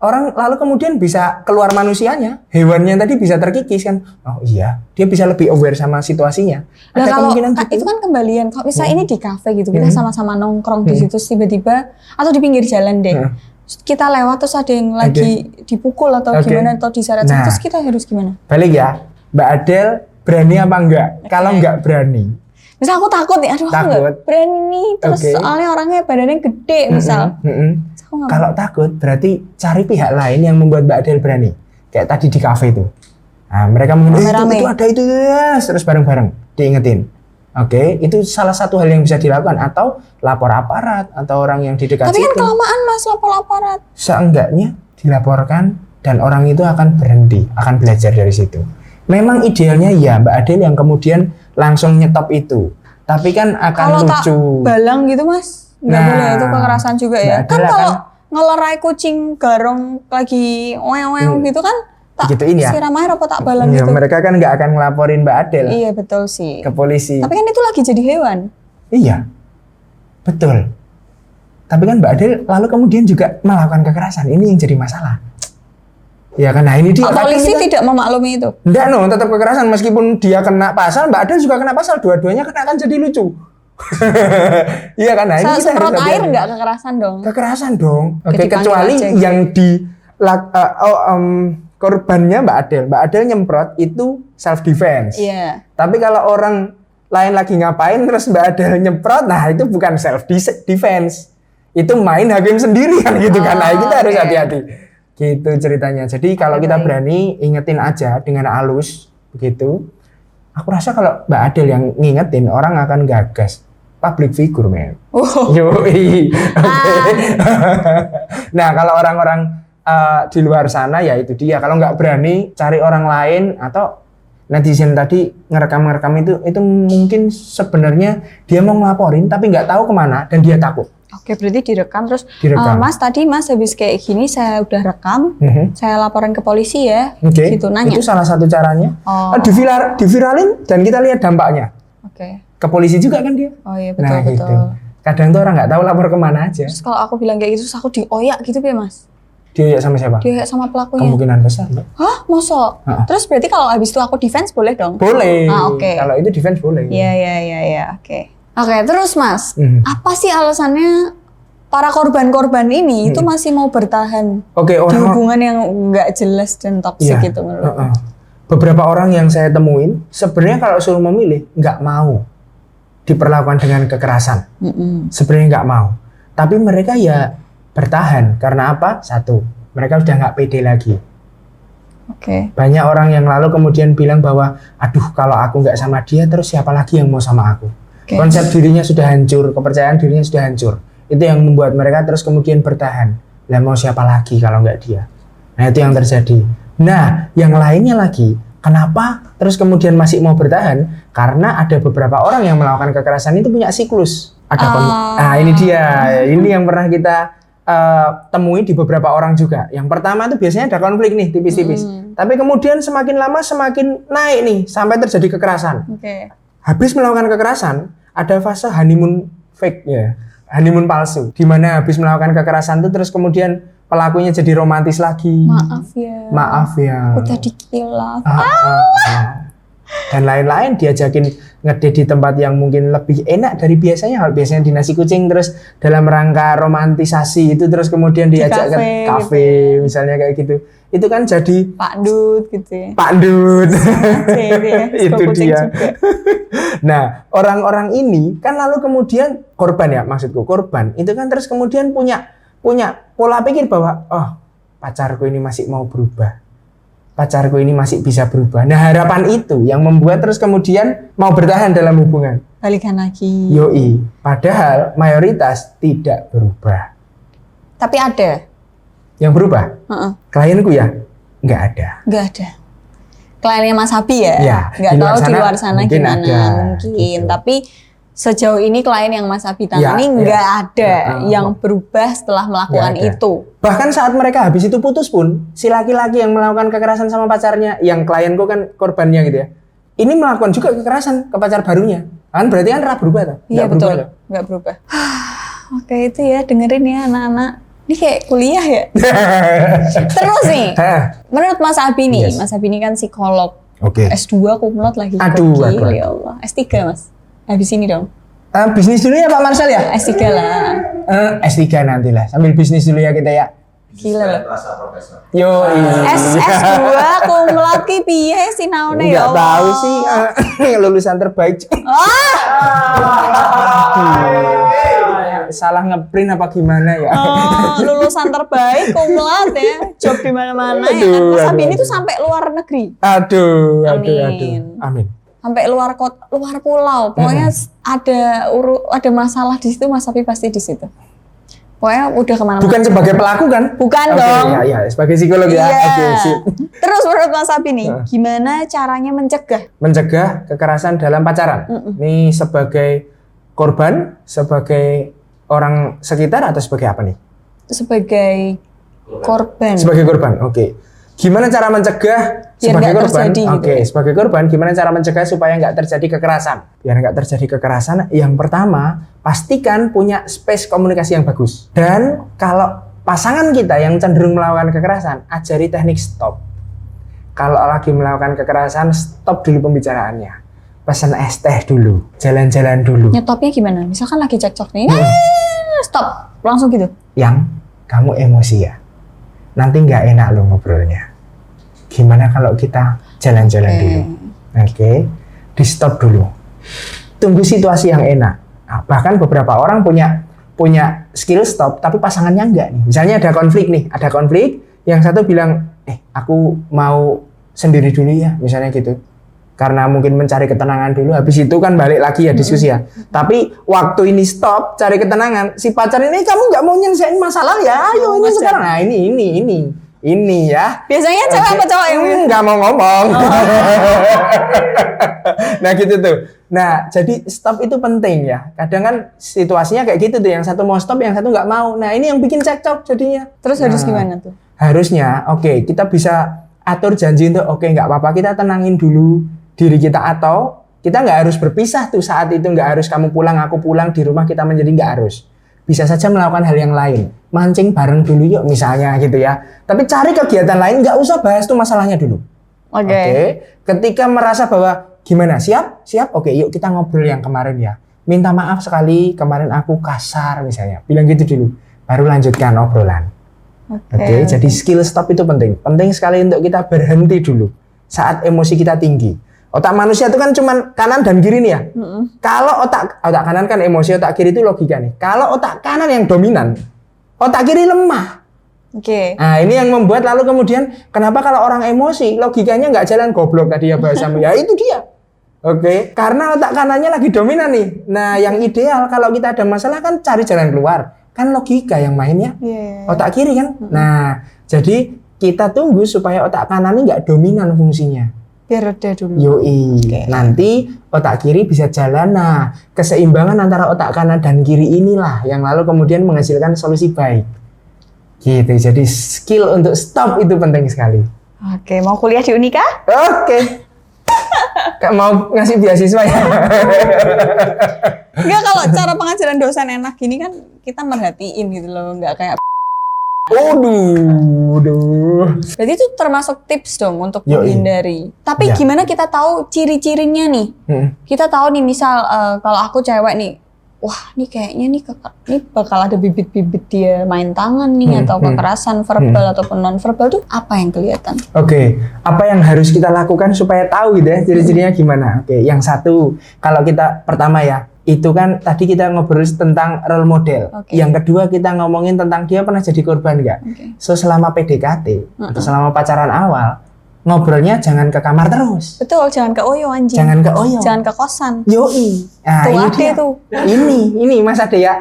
orang lalu kemudian bisa keluar manusianya, hewannya tadi bisa terkikis kan. Oh iya, dia bisa lebih aware sama situasinya. Nah, ada kemungkinan gitu. Itu kan kembalian. Kalau misalnya ini di kafe gitu, kita sama-sama nongkrong di situ tiba-tiba atau di pinggir jalan deh. Kita lewat terus ada yang lagi dipukul atau gimana atau diseret, terus kita harus gimana? Balik ya, Mbak Adel berani apa enggak? Kalau enggak berani, misal aku takut ya, aduh aku nggak berani terus soalnya orangnya badannya gede misal. Kalau takut berarti cari pihak lain yang membuat Mbak Adel berani. Kayak tadi di kafe itu. Nah, mereka mungkin itu ada itu terus bareng-bareng diingetin. Itu salah satu hal yang bisa dilakukan, atau lapor aparat atau orang yang di dekat situ. Tapi kan kelamaan Mas lapor aparat. Seenggaknya dilaporkan dan orang itu akan berhenti, akan belajar dari situ. Memang idealnya ya Mbak Adel yang kemudian langsung nyetop itu. Tapi kan akan Kalau tak lucu. balang gitu mas, nggak Nah, boleh, itu kekerasan juga ya. nggak Kan ada kalau ngelerai kucing garong lagi oeng gitu kan, tak Gituin ya? siram air apa tak balang Ya, gitu. mereka kan nggak akan ngelaporin Mbak Adel Iya betul sih. ke polisi. Tapi kan itu lagi jadi hewan. Iya, betul. Tapi kan Mbak Adel lalu kemudian juga melakukan kekerasan. Ini yang jadi masalah. Ya kan, nah ini dia. Polisi tidak memaklumi itu. Enggak no, tetap kekerasan meskipun dia kena pasal, Mbak Adel juga kena pasal. Dua-duanya kena kan jadi lucu. Iya kan, nah ini kita harus Semprot air hati-hati. nggak kekerasan dong. Kekerasan dong. Oke, Dipanggil kecuali aja gitu. yang korbannya Mbak Adel. Mbak Adel nyemprot itu self defense. Iya. Tapi kalau orang lain lagi ngapain terus Mbak Adel nyemprot, nah itu bukan self defense. Itu main hakim sendiri kan gitu kan. Nah, kita harus oke. hati-hati. Gitu ceritanya. Jadi kalau Oke, kita baik. berani ingetin aja dengan halus begitu. Aku rasa kalau Mbak Adel yang ngingetin, orang akan gagas. Public figure, men. Yoi. Oke. Nah, kalau orang-orang di luar sana ya itu dia. Kalau nggak berani cari orang lain atau netizen tadi ngerekam itu mungkin sebenarnya dia mau ngelaporin tapi nggak tahu kemana dan dia takut. Oke, berarti direkam terus. Direkam. Mas tadi mas habis kayak gini saya udah rekam, Mhm. saya laporan ke polisi ya. Oke. Gitu nanya. Itu salah satu caranya. Oh. Diviralin dan kita lihat dampaknya. Oke. Ke polisi juga kan dia. Oh iya betul Nah, betul. gitu. Kadang tuh orang nggak tahu lapor kemana aja. Terus kalau aku bilang kayak gitu, terus aku dioyak gitu ya mas? Dia sama siapa? Dioyak sama pelakunya. Kemungkinan besar. Mbak. Hah, masa? Ha-ha. Terus berarti kalau habis itu aku defense boleh dong? Boleh. Ah, oke. Kalau itu defense boleh. Iya, oke. Oke, terus mas, Mhm. apa sih alasannya para korban-korban ini itu masih mau bertahan Oke, di orang hubungan yang nggak jelas dan toksik Iya. gitu menurut? Heeh. Beberapa orang yang saya temuin sebenarnya kalau suruh memilih nggak mau diperlakukan dengan kekerasan. Mm-mm. Sebenarnya nggak mau. Tapi mereka ya bertahan karena apa? Satu, mereka udah nggak pede lagi. Oke. Banyak orang yang lalu kemudian bilang bahwa, aduh kalau aku nggak sama dia terus siapa lagi yang mau sama aku? Oke. Konsep dirinya sudah hancur, kepercayaan dirinya sudah hancur. Itu yang membuat mereka terus kemudian bertahan. Lah mau siapa lagi kalau nggak dia? Nah itu yang terjadi. Nah yang lainnya lagi, kenapa terus kemudian masih mau bertahan? Karena ada beberapa orang yang melakukan kekerasan itu punya siklus. Nah ini dia, ini yang pernah kita temui di beberapa orang juga. Yang pertama itu biasanya ada konflik nih tipis-tipis. Tapi kemudian semakin lama semakin naik nih sampai terjadi kekerasan. Oke. Habis melakukan kekerasan, ada fase honeymoon fake ya, honeymoon palsu. Di mana habis melakukan kekerasan itu terus kemudian pelakunya jadi romantis lagi. Maaf ya. Aku tadi kilaf. Dan lain-lain diajakin ngedate di tempat yang mungkin lebih enak dari biasanya. Kalau biasanya di nasi kucing terus dalam rangka romantisasi itu terus kemudian diajak ke kafe, kafe misalnya kayak gitu. Itu kan jadi Pak Dut gitu ya. Pak Dut. Itu Itu dia. Nah, orang-orang ini kan lalu kemudian korban ya, maksudku korban itu kan terus kemudian punya pola pikir bahwa oh pacarku ini masih mau berubah, pacarku ini masih bisa berubah. Nah harapan itu yang membuat terus kemudian mau bertahan dalam hubungan. Balikan lagi. Yoi, padahal mayoritas tidak berubah. Tapi ada. Yang berubah Heeh. klienku ya nggak ada. Nggak ada. Kliennya Mas Habi ya? Ya, Nggak di luar tahu di sana luar sana mungkin gimana. ada, Mungkin. gitu. Tapi sejauh ini klien yang Mas Habi tangani Ya, nggak ya. ada Ya, yang berubah setelah melakukan Nggak ada. itu. Bahkan saat mereka habis itu putus pun, si laki-laki yang melakukan kekerasan sama pacarnya, yang klienku kan korbannya gitu ya, ini melakukan juga kekerasan ke pacar barunya. Kan berarti kan nggak berubah tuh? Iya Nggak berubah betul. tuh. Nggak berubah. Oke itu ya dengerin ya anak-anak. Ini kayak kuliah ya. Terus nih, Hah, menurut Mas Habi nih, Yes. Mas Habi ini kan psikolog. Oke. S2 kumlot lagi. Aduh, Gokil, aduh. ya Allah. S3 Mas. Habis ini dong. Bisnis dulu ya Pak Marcel ya? S3 lah. S3 nanti lah, sambil bisnis dulu ya kita ya. Gila loh. Rasa profesor. Yo, S2 kumlot ki piye sinaune ya nggak Allah. tahu sih lulusan terbaik. Salah ngeprint apa gimana ya? Oh, lulusan terbaik kumlot ya. Job di mana-mana ya kan. Aduh, Mas Habi aduh, ini tuh aduh. sampai luar negeri. Aduh. Amin. Amin. Sampai luar kota, luar pulau. Pokoknya ada masalah di situ Mas Habi pasti di situ. Pokoknya udah kemana-mana. Bukan sebagai pelaku kan? Bukan Oke, dong. ya, sebagai psikolog ya. Iya. Oke, sip. Terus menurut Mas Abi nih, gimana caranya mencegah? Mencegah kekerasan dalam pacaran. Ini sebagai korban, sebagai orang sekitar atau sebagai apa nih? Sebagai korban. Sebagai korban. Oke. Gimana cara mencegah Biar sebagai nggak korban? terjadi gitu Oke, ya. sebagai korban gimana cara mencegah supaya nggak terjadi kekerasan? Biar nggak terjadi kekerasan, yang pertama pastikan punya space komunikasi yang bagus. Dan kalau pasangan kita yang cenderung melakukan kekerasan, ajari teknik stop. Kalau lagi melakukan kekerasan, stop dulu pembicaraannya. Pesan es teh dulu, jalan-jalan dulu. Nyetopnya gimana? Misalkan lagi cekcok nih, stop, langsung gitu. Yang kamu emosi ya, nanti nggak enak lo ngobrolnya. Gimana kalau kita jalan-jalan dulu? Oke, di stop dulu. Tunggu situasi yang enak. Nah, bahkan beberapa orang punya skill stop, tapi pasangannya enggak nih. Misalnya ada konflik, yang satu bilang, aku mau sendiri dulu ya, misalnya gitu. Karena mungkin mencari ketenangan dulu, habis itu kan balik lagi ya diskusi ya. Tapi waktu ini stop, cari ketenangan, si pacar ini kamu nggak mau nyelesain masalah ya, ayo ini sekarang. Nah ini ya. Biasanya cewek apa cowok yang nggak mau ngomong. Nah gitu tuh. Nah jadi stop itu penting ya. Kadang kan situasinya kayak gitu tuh, yang satu mau stop, yang satu nggak mau. Nah ini yang bikin cekcok jadinya. Terus harus gimana tuh? Harusnya kita bisa atur janji untuk nggak apa-apa, kita tenangin dulu diri kita, atau kita nggak harus berpisah tuh saat itu, nggak harus kamu pulang aku pulang, di rumah kita menjadi nggak harus. Bisa saja melakukan hal yang lain, mancing bareng dulu yuk misalnya gitu ya. Tapi cari kegiatan lain, nggak usah bahas tuh masalahnya dulu. Oke. Ketika merasa bahwa gimana, siap, oke yuk kita ngobrol yang kemarin ya. Minta maaf sekali kemarin aku kasar misalnya, bilang gitu dulu, baru lanjutkan obrolan. Oke. Jadi skill stop itu penting sekali untuk kita berhenti dulu saat emosi kita tinggi. Otak manusia itu kan cuma kanan dan kiri nih ya. Kalau otak kanan kan emosi, otak kiri itu logika nih. Kalau otak kanan yang dominan, otak kiri lemah. Oke. Nah ini yang membuat lalu kemudian kenapa kalau orang emosi logikanya nggak jalan, goblok tadi ya bahasamu. Ya itu dia. Oke. Karena otak kanannya lagi dominan nih. Nah yang ideal kalau kita ada masalah kan cari jalan keluar. Kan logika yang mainnya. Otak kiri kan. Nah jadi kita tunggu supaya otak kanan ini nggak dominan fungsinya. Biar reda dulu. Yoi. Nanti otak kiri bisa jalan. Nah, keseimbangan antara otak kanan dan kiri inilah yang lalu kemudian menghasilkan solusi baik. Gitu. Jadi skill untuk stop itu penting sekali. Oke, mau kuliah di Unika? Oke. Mau ngasih beasiswa ya? Enggak, kalau cara pengajaran dosen enak gini kan kita merhatiin gitu loh, enggak kayak Aduh. Berarti itu termasuk tips dong untuk Yoi. menghindari. Tapi Ya. gimana kita tahu ciri-cirinya nih? Kita tahu nih misal kalau aku cewek nih, wah nih kayaknya nih bakal ada bibit-bibit dia main tangan nih atau kekerasan verbal ataupun non verbal tuh apa yang kelihatan? Oke, apa yang harus kita lakukan supaya tahu gitu ya ciri-cirinya gimana? Oke, yang satu, kalau kita pertama ya, itu kan tadi kita ngobrol tentang role model. Yang kedua kita ngomongin tentang dia pernah jadi korban nggak? So selama PDKT atau selama pacaran awal, ngobrolnya jangan ke kamar terus. Betul, jangan ke Oyo anjing. Jangan ke Oyo. Jangan ke kosan. Yoi. Nah, Tuh ini Ade dia. tuh. Ini Mas Ade ya.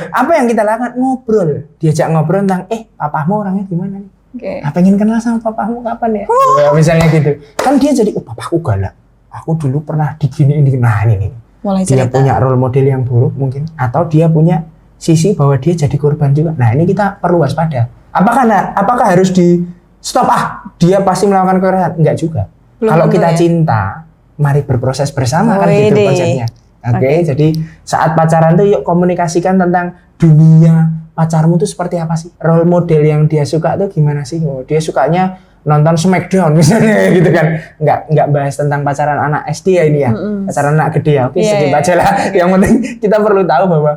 Apa yang kita lakukan? Ngobrol. Diajak ngobrol tentang, papamu orangnya gimana nih? Pengen kenal sama papamu kapan ya? Ya, misalnya gitu. Kan dia jadi, papaku galak. Aku dulu pernah diginiin. Nah ini. Mulai Dia cerita. punya role model yang buruk mungkin. Atau dia punya sisi bahwa dia jadi korban juga. Nah ini kita perlu waspada. Apakah harus di stop, dia pasti melakukan kekerasan? Enggak juga. Kalau kita cinta, mari berproses bersama kan gitu konsepnya. Oke, jadi saat pacaran tuh yuk komunikasikan tentang dunia pacarmu tuh seperti apa sih? Role model yang dia suka tuh gimana sih? Oh, dia sukanya nonton Smackdown misalnya gitu kan. Enggak bahas tentang pacaran anak SD ya ini ya. Pacaran anak gede ya. Oke, sedikit aja lah. Yang penting kita perlu tahu bahwa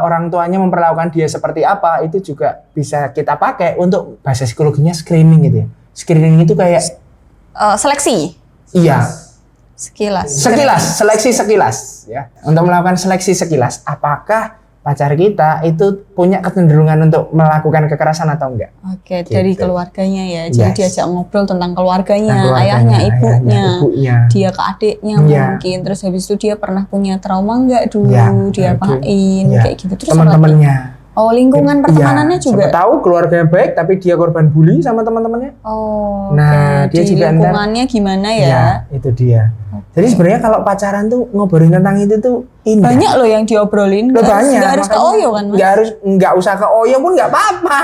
orang tuanya memperlakukan dia seperti apa, itu juga bisa kita pakai untuk bahasa psikologinya screening gitu ya. Screening itu kayak seleksi. Iya. Sekilas. Seleksi sekilas ya. Untuk melakukan seleksi sekilas, apakah pacar kita itu punya kecenderungan untuk melakukan kekerasan atau enggak? Oke, dari Gitu. keluarganya ya. Jadi Yes. diajak ngobrol tentang keluarganya, Tentang ayahnya, keluarganya, ibunya, dia ke adiknya mungkin. Terus habis itu dia pernah punya trauma enggak dulu, Ya, diapain, ya. kayak gitu. Terus Teman-temannya. Oh, lingkungan pertemanannya juga. Siapa tahu keluarganya baik tapi dia korban bully sama teman-temannya. Oh, Nah, dia di juga lingkungannya gimana ya? Ya, itu dia. Jadi sebenarnya kalau pacaran tuh ngobrolin tentang itu tuh indah. Banyak loh yang diobrolin. Banyak. Nggak harus ke makanya Oyo kan, Mas? nggak usah ke Oyo pun nggak apa-apa.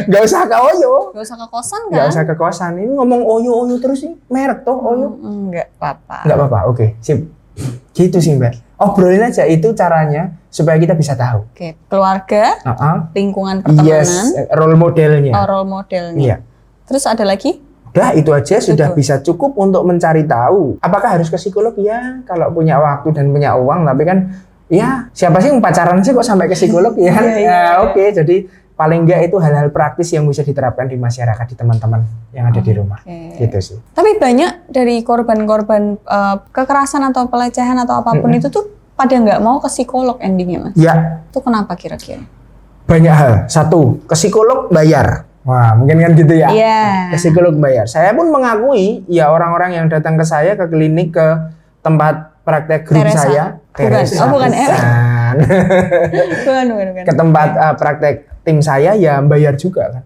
Nggak usah ke Oyo. Nggak usah ke kosan kan? Nggak usah ke kosan. Ini ngomong Oyo terus nih, merek toh Oyo. Nggak apa-apa. Nggak apa-apa, oke, sip. Gitu sih Mbak. Obrolin aja itu caranya supaya kita bisa tahu. Oke, keluarga, lingkungan pertemanan, Yes, role modelnya. role modelnya. Iya. Terus ada lagi? Udah itu aja sudah Betul. bisa cukup untuk mencari tahu. Apakah harus ke psikolog? Ya, kalau punya waktu dan punya uang. Tapi kan, ya siapa sih yang pacaran sih kok sampai ke psikolog ya? Iya. Oke, jadi paling enggak itu hal-hal praktis yang bisa diterapkan di masyarakat, di teman-teman yang ada di rumah. Gitu sih. Tapi banyak dari korban-korban kekerasan atau pelecehan atau apapun itu tuh pada nggak mau ke psikolog endingnya, Mas. Ya, Itu kenapa kira-kira? banyak hal. Satu, ke psikolog bayar. Wah, mungkin kan gitu ya. Iya. Ke psikolog bayar. Saya pun mengakui, ya orang-orang yang datang ke saya ke klinik, ke tempat praktek grup Teresa. saya. Bukan. Oh, bukan. Bukan. Ke tempat praktek tim saya ya bayar juga kan.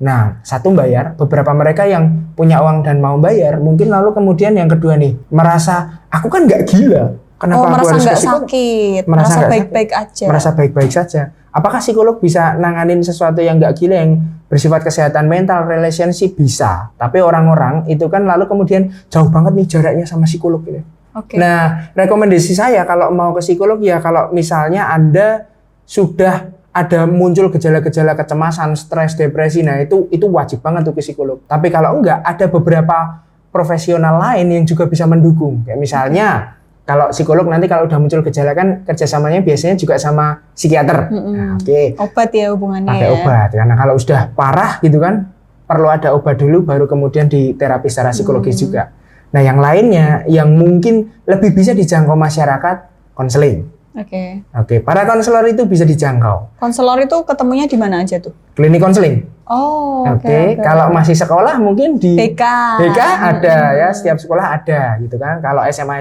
Nah, satu bayar, beberapa mereka yang punya uang dan mau bayar, mungkin lalu kemudian yang kedua nih, merasa aku kan nggak gila. Kenapa aku merasa harus ke nggak psikolog? sakit, Merasa merasa nggak baik-baik aja. Merasa baik-baik saja. Apakah psikolog bisa nanganin sesuatu yang nggak gila, yang bersifat kesehatan mental, relationship? Bisa. Tapi orang-orang itu kan lalu kemudian jauh banget nih jaraknya sama psikolog gitu. Oke. Nah, rekomendasi saya kalau mau ke psikolog ya kalau misalnya Anda sudah ada muncul gejala-gejala kecemasan, stres, depresi, nah itu wajib banget tuh ke psikolog. Tapi kalau enggak, ada beberapa profesional lain yang juga bisa mendukung. Kayak misalnya kalau psikolog nanti kalau udah muncul gejala kan kerjasamanya biasanya juga sama psikiater. Nah, Obat ya hubungannya. Pakai obat, karena kalau sudah parah gitu kan perlu ada obat dulu baru kemudian diterapi secara psikologis juga. Nah yang lainnya yang mungkin lebih bisa dijangkau masyarakat, konseling. Oke, para konselor itu bisa dijangkau. Konselor itu ketemunya di mana aja tuh? Klinik konseling. Oh, Oke. Kalau masih sekolah mungkin di BK. BK ada ya, setiap sekolah ada gitu kan. Kalau SMA,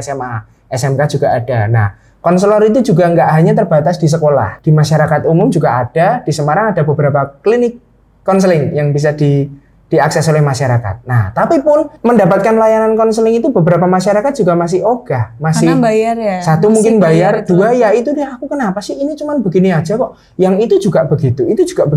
SMK juga ada. Nah, konselor itu juga nggak hanya terbatas di sekolah. Di masyarakat umum juga ada. Di Semarang ada beberapa klinik konseling yang bisa diakses oleh masyarakat. Nah, tapi pun mendapatkan layanan konseling itu beberapa masyarakat juga masih ogah, masih karena bayar ya. satu Masih mungkin bayar, itu. dua ya itu deh aku kenapa sih ini cuman begini aja kok, yang itu juga begitu,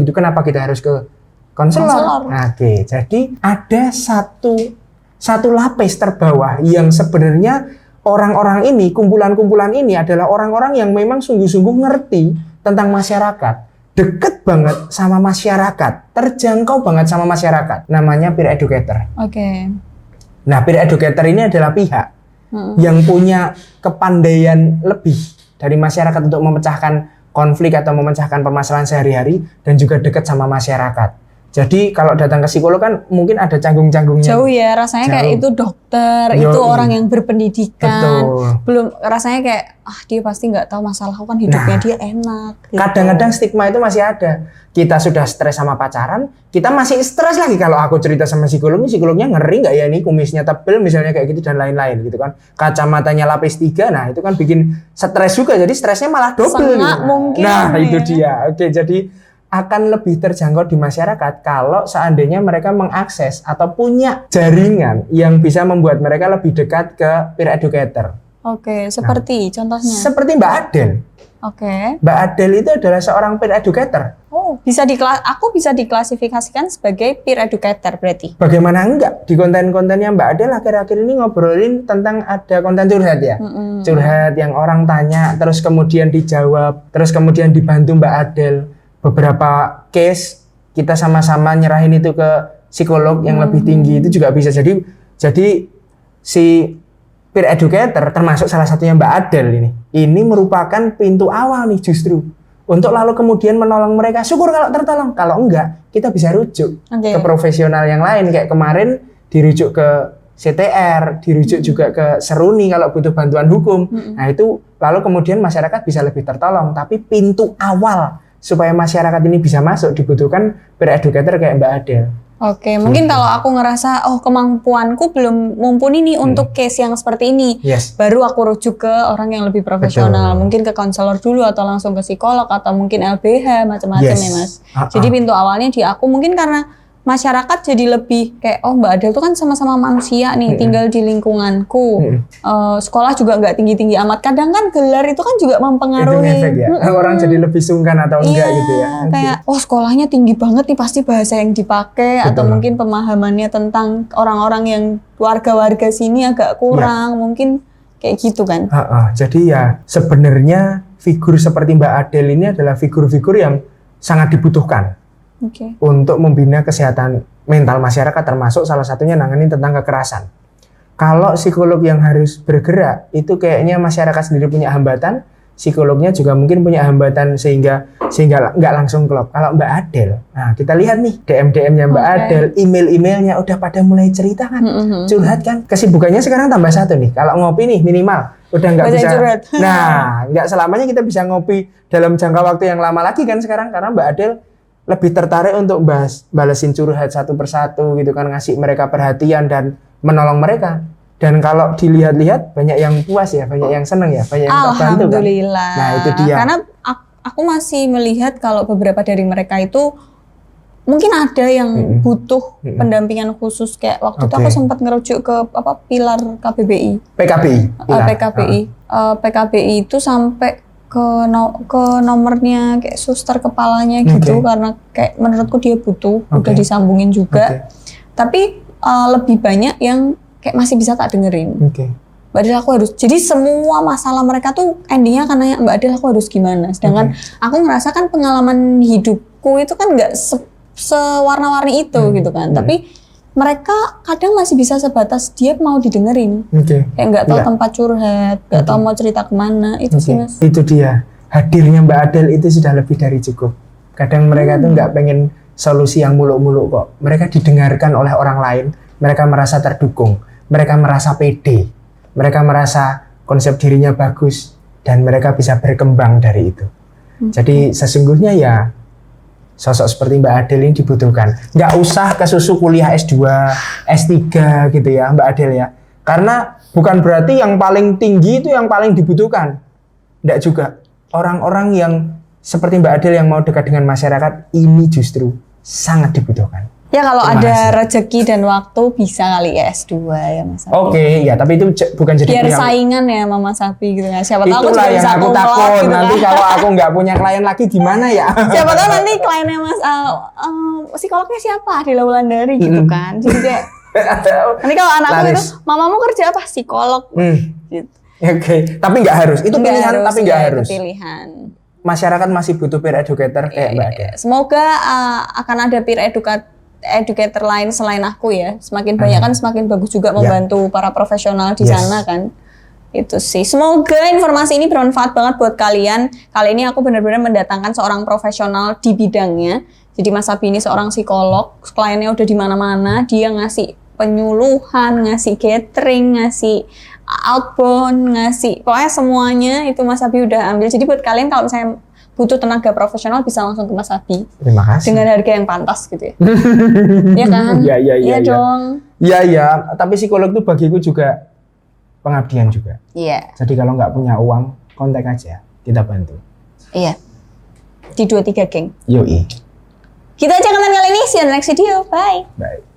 kenapa kita harus ke konselor? Oke, jadi ada satu lapis terbawah yang sebenarnya orang-orang ini, kumpulan-kumpulan ini adalah orang-orang yang memang sungguh-sungguh ngerti tentang masyarakat. Deket banget sama masyarakat, terjangkau banget sama masyarakat. Namanya peer educator. Oke. Nah, peer educator ini adalah pihak yang punya kepandaian lebih dari masyarakat untuk memecahkan konflik atau memecahkan permasalahan sehari-hari dan juga dekat sama masyarakat. Jadi kalau datang ke psikolog kan mungkin ada canggung-canggungnya. Jauh ya, rasanya kayak itu dokter, itu orang yang berpendidikan. Betul. Belum rasanya kayak dia pasti nggak tahu masalahku kan hidupnya dia enak. Gitu. Kadang-kadang stigma itu masih ada. Kita sudah stres sama pacaran, kita masih stres lagi kalau aku cerita sama psikolognya ngeri nggak ya nih kumisnya tebel misalnya kayak gitu dan lain-lain gitu kan. Kacamatanya lapis 3, nah itu kan bikin stres juga. Jadi stresnya malah double. Sengak gitu. mungkin. Nah itu ya. dia. Oke, jadi akan lebih terjangkau di masyarakat kalau seandainya mereka mengakses atau punya jaringan yang bisa membuat mereka lebih dekat ke peer educator. Oke, seperti contohnya. Seperti Mbak Adel. Oke. Mbak Adel itu adalah seorang peer educator. Oh, aku bisa diklasifikasikan sebagai peer educator berarti. Bagaimana enggak? Di konten-kontennya Mbak Adel akhir-akhir ini ngobrolin tentang ada konten curhat ya. Curhat yang orang tanya, terus kemudian dijawab, terus kemudian dibantu Mbak Adel. Beberapa case kita sama-sama nyerahin itu ke psikolog yang lebih tinggi itu juga bisa. Jadi si peer educator termasuk salah satunya Mbak Adel ini merupakan pintu awal nih justru untuk lalu kemudian menolong mereka. Syukur kalau tertolong, kalau enggak kita bisa rujuk ke profesional yang lain kayak kemarin dirujuk ke CTR, dirujuk juga ke Seruni kalau butuh bantuan hukum. Nah itu lalu kemudian masyarakat bisa lebih tertolong. Tapi pintu awal supaya masyarakat ini bisa masuk dibutuhkan peer educator kayak Mbak Adel. Oke, mungkin kalau aku ngerasa kemampuanku belum mumpuni nih untuk case yang seperti ini, Yes. baru aku rujuk ke orang yang lebih profesional, Betul. mungkin ke konselor dulu atau langsung ke psikolog atau mungkin LBH macam-macam Yes. ya Mas. Jadi pintu awalnya di aku mungkin karena masyarakat jadi lebih kayak Mbak Adel tuh kan sama-sama manusia nih, tinggal di lingkunganku, sekolah juga nggak tinggi-tinggi amat. Kadang kan gelar itu kan juga Itu mempengaruhi. ngefek ya. Orang jadi lebih sungkan atau enggak Iya, gitu ya. Oke. kayak sekolahnya tinggi banget nih pasti bahasa yang dipakai atau mungkin pemahamannya tentang orang-orang yang warga-warga sini agak kurang, mungkin kayak gitu kan. Jadi ya sebenarnya figur seperti Mbak Adel ini adalah figur-figur yang sangat dibutuhkan Oke. untuk membina kesehatan mental masyarakat, termasuk salah satunya nanganin tentang kekerasan. Kalau psikolog yang harus bergerak itu kayaknya masyarakat sendiri punya hambatan, psikolognya juga mungkin punya hambatan sehingga nggak langsung klop. Kalau Mbak Adel, nah kita lihat nih DM-nya Mbak Adel, email-emailnya udah pada mulai cerita kan, curhat kan. Kesibukannya sekarang tambah satu nih. Kalau ngopi nih minimal udah nggak Banyak bisa. curhat. Nah, nggak selamanya kita bisa ngopi dalam jangka waktu yang lama lagi kan sekarang, karena Mbak Adel lebih tertarik untuk balesin curhat satu persatu gitu kan, ngasih mereka perhatian dan menolong mereka. Dan kalau dilihat-lihat banyak yang puas ya, banyak yang seneng ya, banyak yang terbantu kan. Alhamdulillah. Nah, itu dia. Karena aku masih melihat kalau beberapa dari mereka itu mungkin ada yang butuh pendampingan khusus, kayak waktu itu aku sempat ngerujuk ke pilar KBBI. PKBI. PKBI. PKBI itu sampai ke nomornya kayak suster kepalanya gitu, karena kayak menurutku dia butuh, udah disambungin juga. Tapi lebih banyak yang kayak masih bisa tak dengerin. Mbak Adel aku harus, jadi semua masalah mereka tuh endingnya karena Mbak Adel aku harus gimana. Sedangkan aku merasakan pengalaman hidupku itu kan nggak sewarna-warni itu gitu kan. Tapi mereka kadang masih bisa sebatas dia mau didengerin. Kayak nggak tahu tempat curhat, nggak tahu mau cerita kemana. Itu sih Mas. Itu dia. Hadirnya Mbak Adel itu sudah lebih dari cukup. Kadang mereka tuh nggak pengen solusi yang muluk-muluk kok. Mereka didengarkan oleh orang lain. Mereka merasa terdukung. Mereka merasa pede. Mereka merasa konsep dirinya bagus. Dan mereka bisa berkembang dari itu. Jadi sesungguhnya ya sosok seperti Mbak Adel ini dibutuhkan. Nggak usah ke susu kuliah S2, S3 gitu ya Mbak Adel ya. Karena bukan berarti yang paling tinggi itu yang paling dibutuhkan. Nggak juga. Orang-orang yang seperti Mbak Adel yang mau dekat dengan masyarakat ini justru sangat dibutuhkan. Ya kalau Terima ada kasih. rezeki dan waktu bisa kali ya S2 ya Mas Sapi. Oke, ya tapi itu bukan jadi Biar pilihan. saingan ya sama Mas Sapi gitu kan. Siapa tahu aku Itulah juga yang bisa aku kumlot takut. gitu Nanti kan. kalau aku nggak punya klien lagi gimana ya? Siapa tahu nanti kliennya Mas psikolognya siapa? Adela Wulandari gitu kan. Jadi kayak nanti kalau anakku Laris. itu, mamamu kerja apa? Psikolog. Gitu. Oke, tapi nggak harus. Itu Nggak pilihan, harus, tapi nggak ya, itu harus. pilihan. Masyarakat masih butuh peer educator kayak Mbak Adel. Semoga akan ada peer educator lain selain aku ya. Semakin banyak kan semakin bagus juga membantu para profesional di sana kan. Itu sih. Semoga informasi ini bermanfaat banget buat kalian. Kali ini aku benar-benar mendatangkan seorang profesional di bidangnya. Jadi Mas Sapi ini seorang psikolog, kliennya udah di mana-mana, dia ngasih penyuluhan, ngasih catering, ngasih outbound, ngasih pokoknya semuanya itu Mas Sapi udah ambil. Jadi buat kalian kalau misalnya butuh tenaga profesional bisa langsung ke Mas Sapi Terima kasih. dengan harga yang pantas gitu ya. Iya kan? Iya dong. Iya, tapi psikolog itu bagiku juga pengabdian juga. Iya. Jadi kalau nggak punya uang, kontak aja, kita bantu. Iya. Di 23 geng. Yoi. Kita aja konten kali ini, see you on the next video. Bye. Baik.